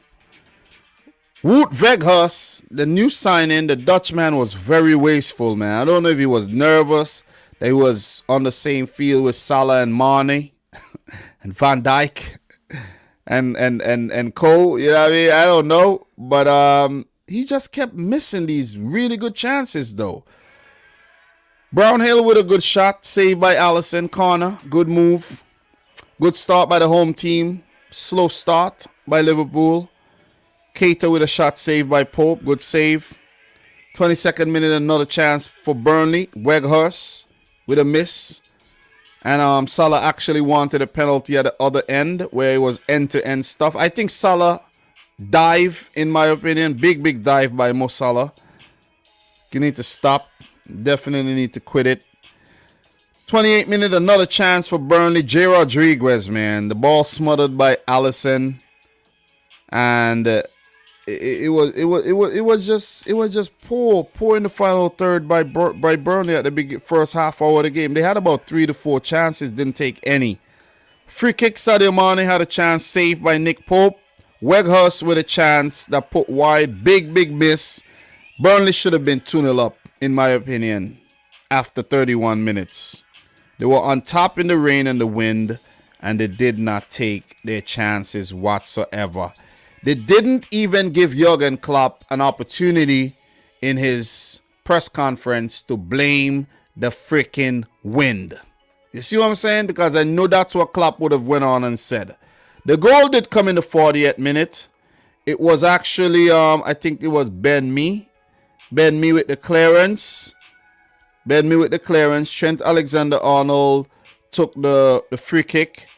Wout Weghorst, the new signing, the Dutchman, was very wasteful, man. I don't know if he was nervous that he was on the same field with Salah and Mane and Van Dijk and Cole. You know what I mean? I don't know. But he just kept missing these really good chances, though. Brownhill with a good shot, saved by Alisson. Corner, good move. Good start by the home team. Slow start by Liverpool. Keita with a shot saved by Pope. Good save. 22nd minute, another chance for Burnley. Weghorst with a miss. And Salah actually wanted a penalty at the other end where it was end-to-end stuff. I think Salah dive, in my opinion. Big dive by Mo Salah. You need to stop. Definitely need to quit it. 28th minute, another chance for Burnley. J. Rodriguez, man. The ball smothered by Alisson. And... It was just poor in the final third by Burnley at the first half hour of the game. They had about 3 to 4 chances, didn't take any. Free kick, Sadio Mane had a chance saved by Nick Pope. Weghorst with a chance that put wide, big miss. Burnley should have been 2-0 up, in my opinion, after 31 minutes. They were on top in the rain and the wind, and they did not take their chances whatsoever. They didn't even give Jurgen Klopp an opportunity in his press conference to blame the freaking wind. You see what I'm saying? Because I know that's what Klopp would have went on and said. The goal did come in the 40th minute. It was actually, I think it was Ben Mee. Ben Mee with the clearance. Trent Alexander-Arnold took the free kick.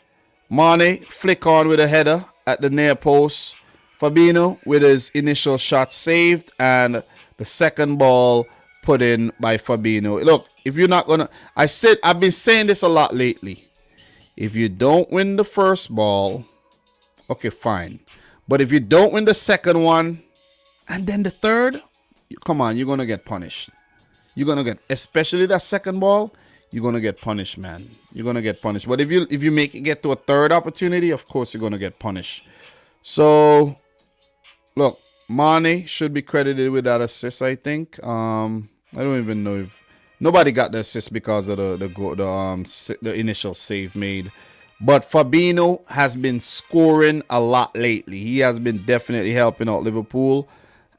Mane flick on with a header at the near post. Fabinho with his initial shot saved, and the second ball put in by Fabinho. Look, if you're not gonna, I've been saying this a lot lately. If you don't win the first ball, okay, fine. But if you don't win the second one, and then the third, come on, you're gonna get punished. You're gonna get, especially that second ball, you're gonna get punished, man. You're gonna get punished. But if you make it get to a third opportunity, of course you're gonna get punished. So. Look, Mane should be credited with that assist, I think. I don't even know if... Nobody got the assist because of the initial save made. But Fabinho has been scoring a lot lately. He has been definitely helping out Liverpool.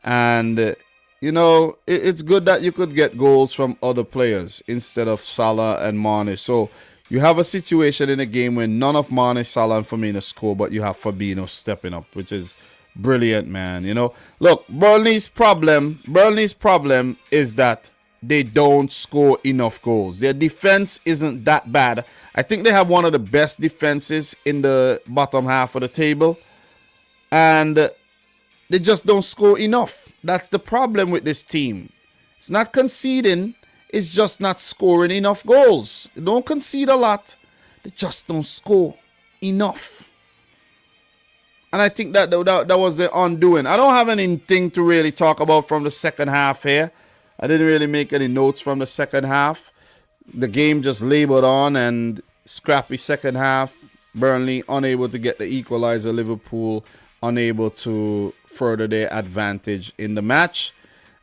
And, you know, it's good that you could get goals from other players instead of Salah and Mane. So, You have a situation in a game where none of Mane, Salah, and Firmino score, but you have Fabinho stepping up, which is brilliant, man. You know, look, Burnley's problem is that they don't score enough goals. Their defense isn't that bad. I think they have one of the best defenses in the bottom half of the table, and they just don't score enough. That's the problem with this team. It's not conceding. It's just not scoring enough goals. They don't concede a lot. They just don't score enough. And I think that was the undoing. I don't have anything to really talk about from the second half here. I didn't really make any notes from the second half. The game just labored on, and scrappy second half. Burnley unable to get the equalizer. Liverpool unable to further their advantage in the match.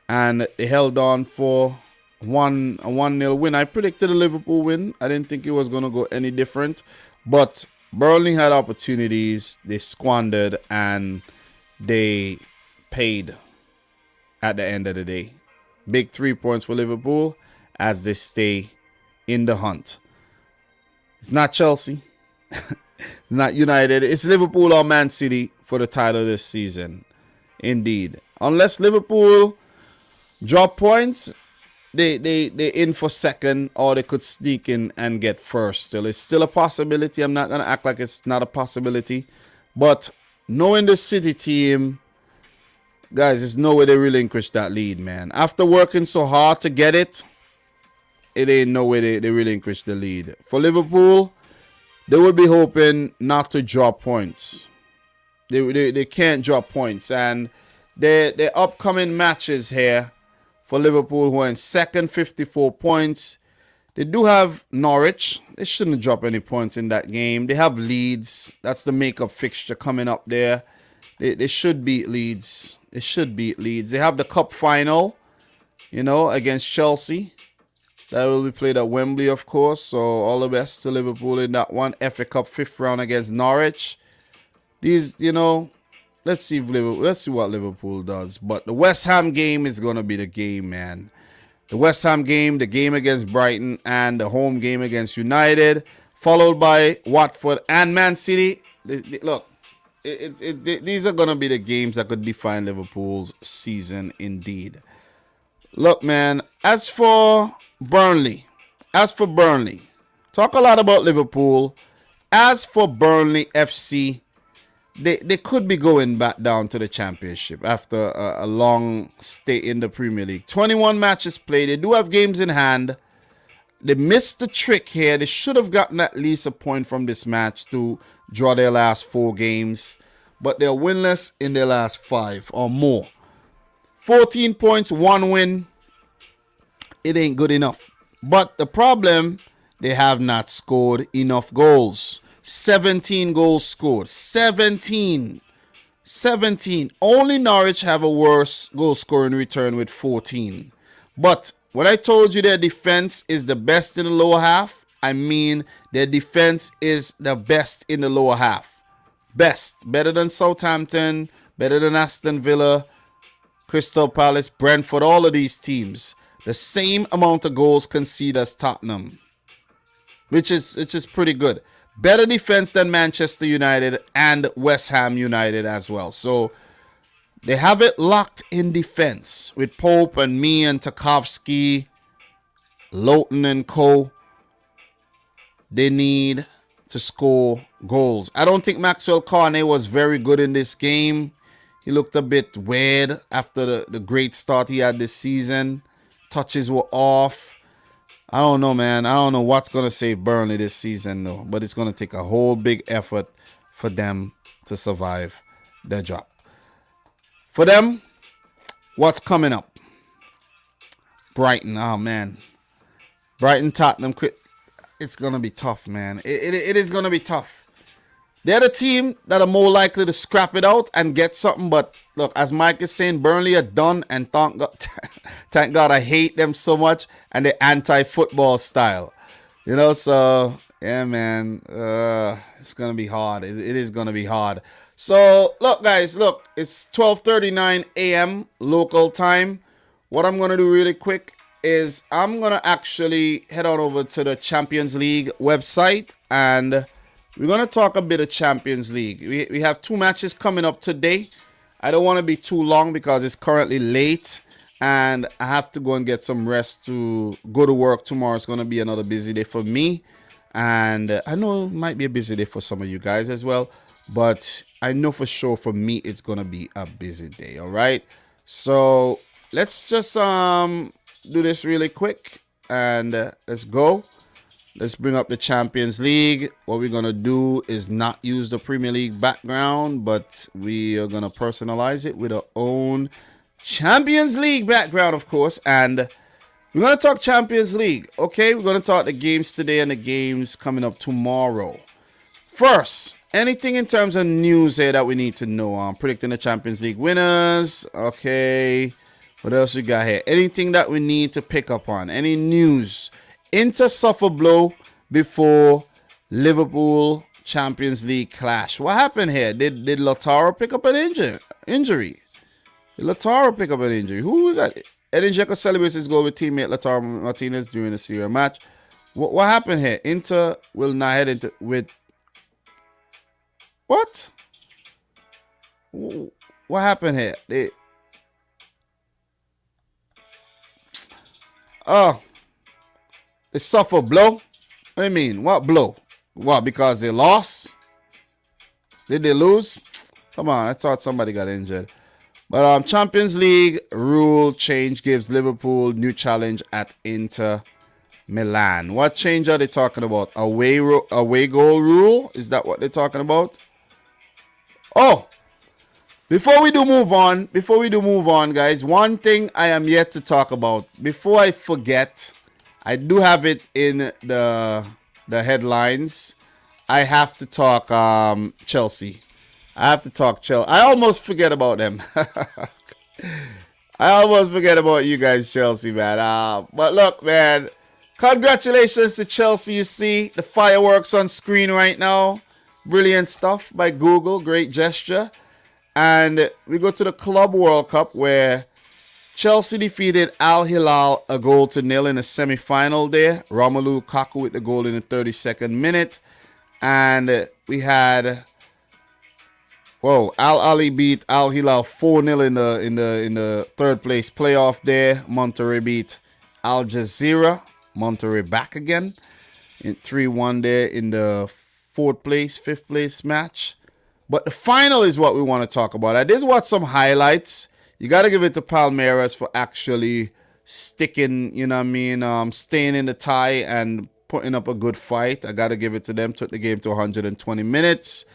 And they held on for a 1-0 win. I predicted a Liverpool win. I didn't think it was going to go any different. But Burnley had opportunities. They squandered, and they paid at the end of the day. Big 3 points for Liverpool as they stay in the hunt. It's not Chelsea. It's not United. It's Liverpool or Man City for the title this season. Indeed. Unless Liverpool drop points, they in for second, or they could sneak in and get first. Still, it's still a possibility. I'm not gonna act like it's not a possibility, but knowing the City team, guys, there's no way they relinquish that lead, man. After working so hard to get it, it ain't no way they relinquish the lead. For Liverpool, they would be hoping not to drop points. They can't drop points, and their upcoming matches here. For Liverpool, who are in second, 54 points. They do have Norwich. They shouldn't drop any points in that game. They have Leeds. That's the makeup fixture coming up there. They should beat Leeds. They should beat Leeds. They have the cup final, against Chelsea. That will be played at Wembley, of course. So all the best to Liverpool in that one. FA Cup 5th round against Norwich. These, let's see what Liverpool does. But the West Ham game is going to be the game, man. The West Ham game, the game against Brighton, and the home game against United, followed by Watford and Man City. Look, these are going to be the games that could define Liverpool's season indeed. Look, man, as for Burnley, talk a lot about Liverpool. As for Burnley FC, They could be going back down to the championship after a long stay in the Premier League. 21 matches played. They do have games in hand. They missed the trick here. They should have gotten at least a point from this match to draw their last 4 games. But they're winless in their last 5 or more. 14 points, 1 win. It ain't good enough. But the problem, they have not scored enough goals. 17 goals scored. 17. Only Norwich have a worse goal scoring return with 14. But when I told you their defense is the best in the lower half, I mean their defense is the best in the lower half. Best. Better than Southampton, better than Aston Villa, Crystal Palace, Brentford, all of these teams. The same amount of goals conceded as Tottenham, which is pretty good. Better defense than Manchester United and West Ham United as well. So they have it locked in defense with Pope and me and Tarkowski, Lowton and co. They need to score goals. I don't think Maxwell Cornet was very good in this game. He looked a bit weird after the great start he had this season. Touches were off. I don't know, man. I don't know what's going to save Burnley this season, though. But it's going to take a whole big effort for them to survive their drop. For them, what's coming up? Brighton. Oh, man. Brighton, Tottenham. It's going to be tough, man. It is going to be tough. They're the team that are more likely to scrap it out and get something. But look, as Mike is saying, Burnley are done. And thank God I hate them so much. And the anti-football style. So, yeah, man. It's going to be hard. It is going to be hard. So, look, guys. It's 12:39 a.m. local time. What I'm going to do really quick, is I'm going to actually head on over to the Champions League website, and we're going to talk a bit of Champions League. We have 2 matches coming up today. I don't want to be too long because it's currently late, and I have to go and get some rest to go to work tomorrow. It's going to be another busy day for me, and I know it might be a busy day for some of you guys as well, but I know for sure for me it's going to be a busy day. All right, so let's just do this really quick, and let's go. Let's bring up the Champions League. What we're going to do is not use the Premier League background, but we are going to personalize it with our own Champions League background, of course. And we're going to talk Champions League. Okay, we're going to talk the games today and the games coming up tomorrow. First, anything in terms of news here that we need to know? I'm predicting the Champions League winners. Okay, what else we got here? Anything that we need to pick up on? Any news? Inter suffer blow before Liverpool Champions League clash. What happened here? Did Lautaro pick up an injury? Did Lautaro pick up an injury? Who we got? Edin Dzeko celebrates his goal with teammate Lautaro Martinez during the Serie A match. What happened here? Inter will not head into with what? What happened here? They suffer blow? What do you mean? What blow? What, because they lost? Did they lose? Come on, I thought somebody got injured. But Champions League rule change gives Liverpool new challenge at Inter Milan. What change are they talking about? Away goal rule? Is that what they're talking about? Oh, before we do move on, guys, one thing I am yet to talk about. Before I forget, I do have it in the headlines. I have to talk Chelsea. I have to talk Chelsea. I almost forget about them. I almost forget about you guys, Chelsea, man. But look, man, congratulations to Chelsea. You see the fireworks on screen right now. Brilliant stuff by Google. Great gesture. And we go to the Club World Cup where Chelsea defeated Al Hilal a goal to nil in the semi-final there. Romelu Lukaku with the goal in the 32nd minute. And we had Al Ali beat Al Hilal 4-0 in the third place playoff there. Monterrey beat Al Jazeera. Monterrey back again in 3-1 there in the fifth place match. But the final is what we want to talk about. I did watch some highlights. You got to give it to Palmeiras for actually sticking, you know what I mean, staying in the tie and putting up a good fight. I got to give it to them. Took the game to 120 minutes.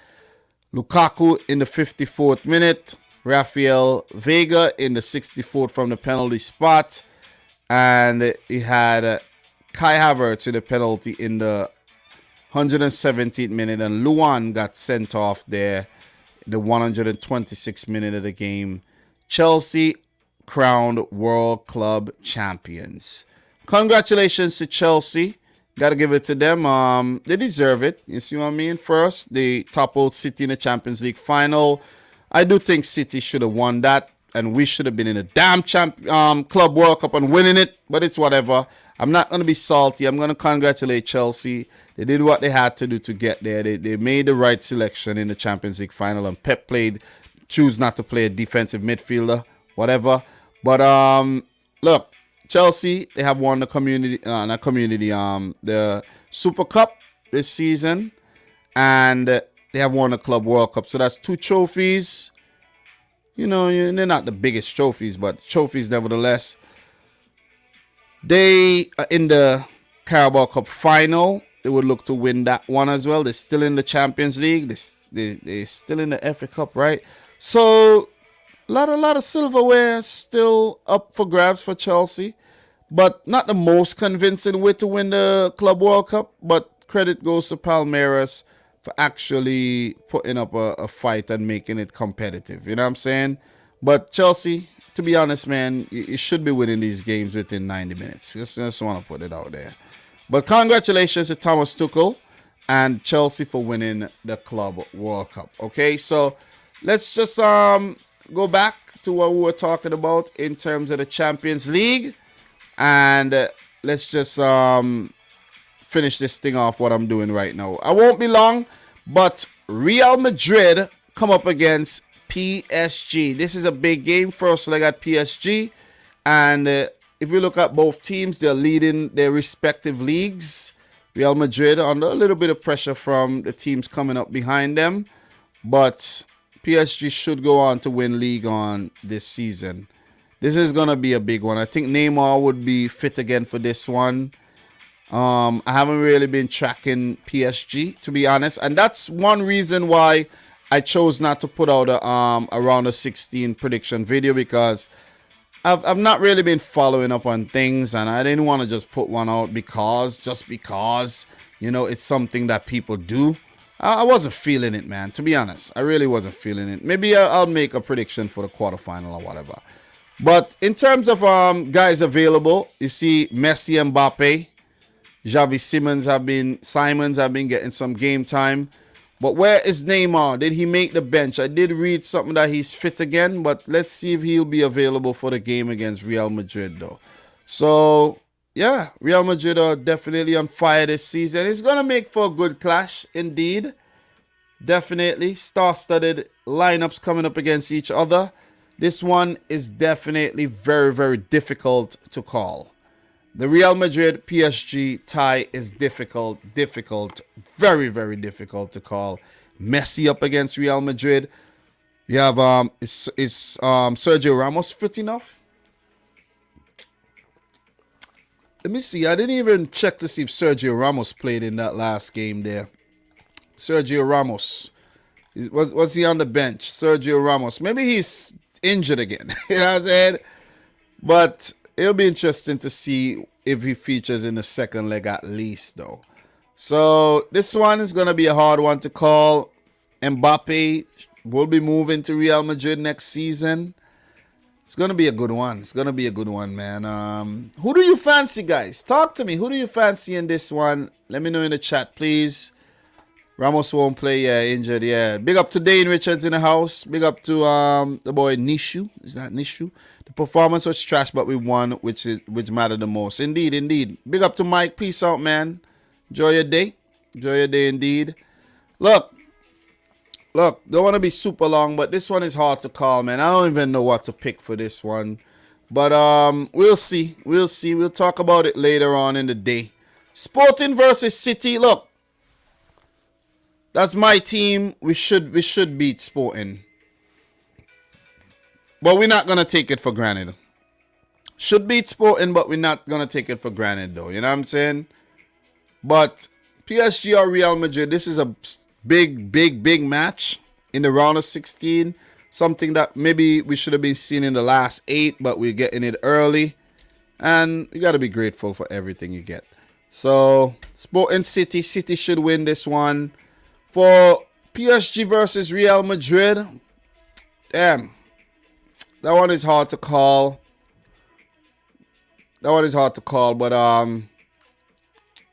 Lukaku in the 54th minute. Rafael Veiga in the 64th from the penalty spot. And he had Kai Havertz in the penalty in the 117th minute. And Luan got sent off there the 126th minute of the game. Chelsea crowned World Club champions. Congratulations to Chelsea. Got to give it to them. They deserve it. You see what I mean? First, they toppled City in the Champions League final. I do think City should have won that, and we should have been in the damn Club World Cup and winning it, but it's whatever. I'm not going to be salty. I'm going to congratulate Chelsea. They did what they had to do to get there. They made the right selection in the Champions League final, and Pep choose not to play a defensive midfielder, whatever. But look, Chelsea, they have won the the Super Cup this season, and they have won the Club World Cup. So that's 2 trophies. You know, they're not the biggest trophies, but trophies nevertheless. They are in the Carabao Cup final. They would look to win that one as well. They're still in the Champions League. They're still in the FA Cup, right? So a lot of silverware still up for grabs for Chelsea, but not the most convincing way to win the Club World Cup. But credit goes to Palmeiras for actually putting up a fight and making it competitive. You know what I'm saying? But Chelsea, to be honest, man, you should be winning these games within 90 minutes. Just want to put it out there. But congratulations to Thomas Tuchel and Chelsea for winning the Club World Cup. Okay, so let's just go back to what we were talking about in terms of the Champions League. And let's just finish this thing off what I'm doing right now. I won't be long, but Real Madrid come up against PSG. This is a big game. First leg at PSG. And if we look at both teams, they're leading their respective leagues. Real Madrid under a little bit of pressure from the teams coming up behind them. But PSG should go on to win League on this season. This is going to be a big one. I think Neymar would be fit again for this one. I haven't really been tracking PSG, to be honest. And that's one reason why I chose not to put out a round of 16 prediction video, because I've not really been following up on things, and I didn't want to just put one out just because, you know, it's something that people do. I wasn't feeling it, man, to be honest. I really wasn't feeling it. Maybe I'll make a prediction for the quarterfinal or whatever. But in terms of guys available, you see Messi and Mbappe. Xavi Simons have been getting some game time. But where is Neymar? Did he make the bench? I did read something that he's fit again, but let's see if he'll be available for the game against Real Madrid, though. So, yeah, Real Madrid are definitely on fire this season. It's going to make for a good clash, indeed. Definitely. Star-studded lineups coming up against each other. This one is definitely very, very difficult to call. The Real Madrid PSG tie is difficult, very, very difficult to call. Messi up against Real Madrid. You have is Sergio Ramos fit enough? Let me see. I didn't even check to see if Sergio Ramos played in that last game there. Sergio Ramos. Was he on the bench? Sergio Ramos. Maybe he's injured again. You know what I'm saying? But it'll be interesting to see if he features in the second leg at least, though. So this one is going to be a hard one to call. Mbappe will be moving to Real Madrid next season. It's going to be a good one. It's going to be a good one, man. Who do you fancy, guys? Talk to me. Who do you fancy in this one? Let me know in the chat, please. Ramos won't play, yeah, injured, yeah. Big up to Dane Richards in the house. Big up to the boy Nishu. Is that Nishu? The performance was trash, but we won, which mattered the most. Indeed, indeed. Big up to Mike. Peace out, man. Enjoy your day. Enjoy your day, indeed. Look, don't want to be super long, but this one is hard to call, man. I don't even know what to pick for this one. But we'll see. We'll see. We'll talk about it later on in the day. Sporting versus City. Look. That's my team. We should beat Sporting. But we're not going to take it for granted. Should beat Sporting, but we're not going to take it for granted, though. You know what I'm saying? But PSG or Real Madrid, this is a big match in the round of 16. Something that maybe we should have been seeing in the last 8, but we're getting it early. And you got to be grateful for everything you get. So, Sporting City should win this one. For PSG versus Real Madrid, damn, that one is hard to call. But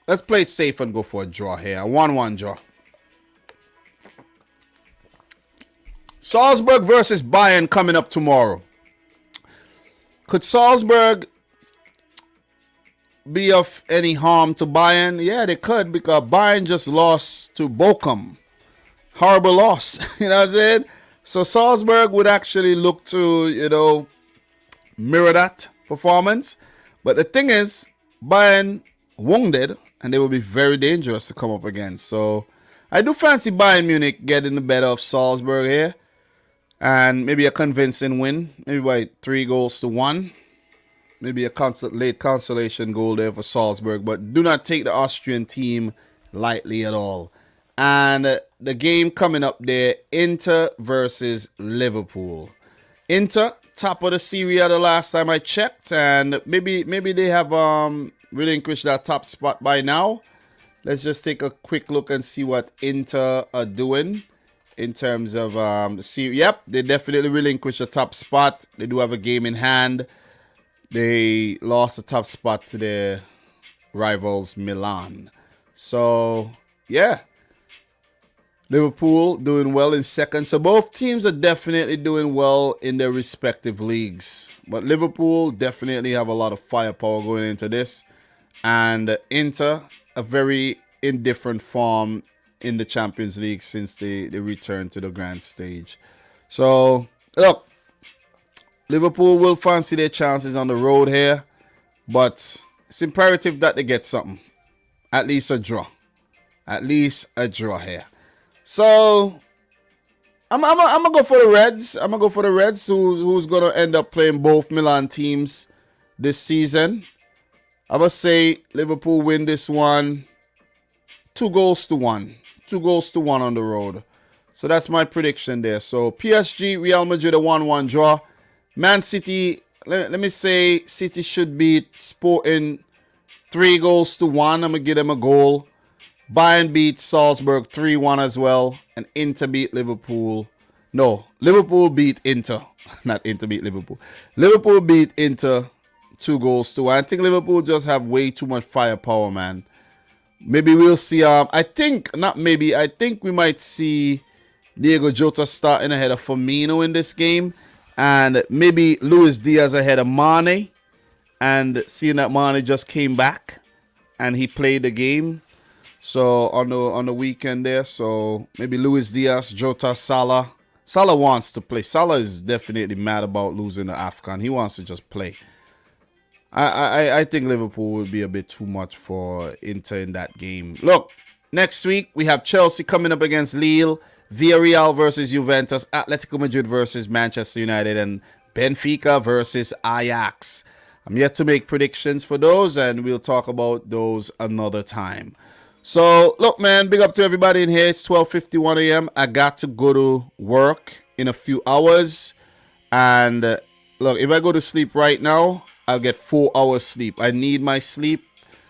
let's play it safe and go for a draw here. A 1-1 draw. Salzburg versus Bayern coming up tomorrow. Could Salzburg be of any harm to Bayern? Yeah, they could, because Bayern just lost to Bochum. Horrible loss. You know what I'm saying? So Salzburg would actually look to, you know, mirror that performance. But the thing is, Bayern wounded, and they will be very dangerous to come up against. So I do fancy Bayern Munich getting the better of Salzburg here. And maybe a convincing win. Maybe by 3-1. Maybe a late consolation goal there for Salzburg. But do not take the Austrian team lightly at all. And the game coming up there, Inter versus Liverpool. Inter, top of the Serie A the last time I checked. And maybe they have relinquished that top spot by now. Let's just take a quick look and see what Inter are doing in terms of the Serie. Yep, they definitely relinquished the top spot. They do have a game in hand. They lost the top spot to their rivals Milan. So, yeah. Liverpool doing well in second. So both teams are definitely doing well in their respective leagues. But Liverpool definitely have a lot of firepower going into this. And Inter, a very indifferent form in the Champions League since they returned to the grand stage. So, look, Liverpool will fancy their chances on the road here. But it's imperative that they get something. At least a draw. At least a draw here. So, I'm gonna go for the Reds. I'm gonna go for the Reds, who's gonna end up playing both Milan teams this season. I must say Liverpool win this one 2-1. 2-1 on the road. So that's my prediction there. So PSG, Real Madrid a 1-1 draw. Man City, let me say City should beat Sporting 3-1. I'm gonna give them a goal. Bayern beat Salzburg 3-1 as well. And Inter beat Liverpool. No, Liverpool beat Inter. Not Inter beat Liverpool. Liverpool beat Inter 2-1. I think Liverpool just have way too much firepower, man. Maybe we'll see. I think we might see Diego Jota starting ahead of Firmino in this game. And maybe Luis Diaz ahead of Mane. And seeing that Mane just came back and he played the game. So on the weekend there, so maybe Luis Diaz, Jota, Salah. Salah wants to play. Salah is definitely mad about losing the AFCON. He wants to just play. I think Liverpool will be a bit too much for Inter in that game. Look, next week we have Chelsea coming up against Lille, Villarreal versus Juventus, Atletico Madrid versus Manchester United, and Benfica versus Ajax. I'm yet to make predictions for those, and we'll talk about those another time. So, look, man, big up to everybody in here. It's 12:51 a.m. I got to go to work in a few hours. And, look, if I go to sleep right now, I'll get 4 hours sleep. I need my sleep.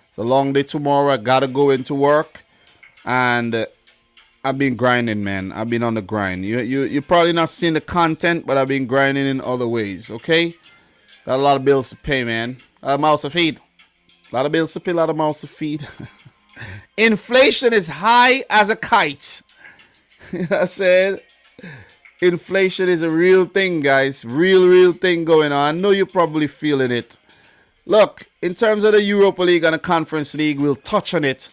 It's a long day tomorrow. I got to go into work. And I've been grinding, man. I've been on the grind. You're probably not seeing the content, but I've been grinding in other ways, okay? Got a lot of bills to pay, man. A lot of mouths to feed. A lot of bills to pay, a lot of mouths to feed. Inflation is high as a kite. I said, inflation is a real thing, guys. Real thing going on. I know you're probably feeling it. Look, in terms of the Europa League and the Conference League, we'll touch on it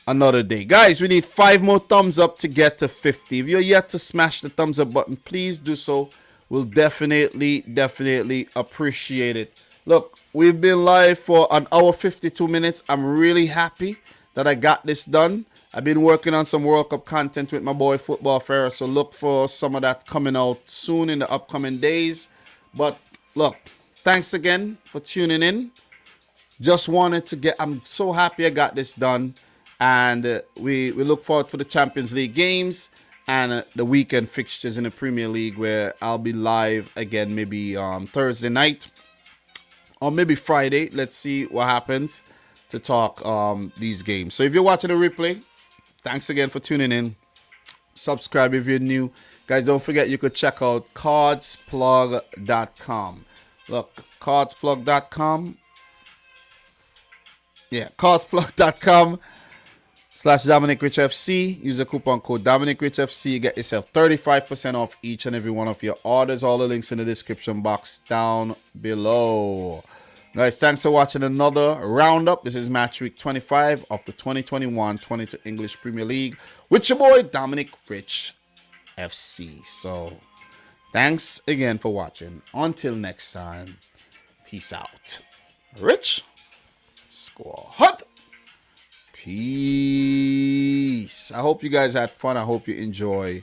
another day. Guys, we need 5 more thumbs up to get to 50. If you're yet to smash the thumbs up button, please do so. We'll definitely appreciate it. Look, we've been live for an hour 52 minutes. I'm really happy that I got this done. I've been working on some World Cup content with my boy Football Fair, so look for some of that coming out soon in the upcoming days. But look, thanks again for tuning in. Just wanted to I'm so happy I got this done. And we look forward for the Champions League games and the weekend fixtures in the Premier League, where I'll be live again maybe Thursday night or maybe Friday. Let's see what happens to talk these games. So if you're watching the replay, thanks again for tuning in. Subscribe if you're new. Guys, don't forget you could check out cardsplug.com. Look, cardsplug.com. Yeah, cardsplug.com /Dominic Rich FC. Use the coupon code Dominic Rich FC. Get yourself 35% off each and every one of your orders. All the links in the description box down below. Guys, thanks for watching another roundup. This is match week 25 of the 2021-22 English Premier League with your boy Dominic Rich FC. So, thanks again for watching. Until next time, peace out. Rich, score hot. Peace. I hope you guys had fun. I hope you enjoy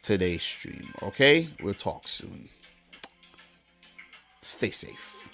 today's stream. Okay? We'll talk soon. Stay safe.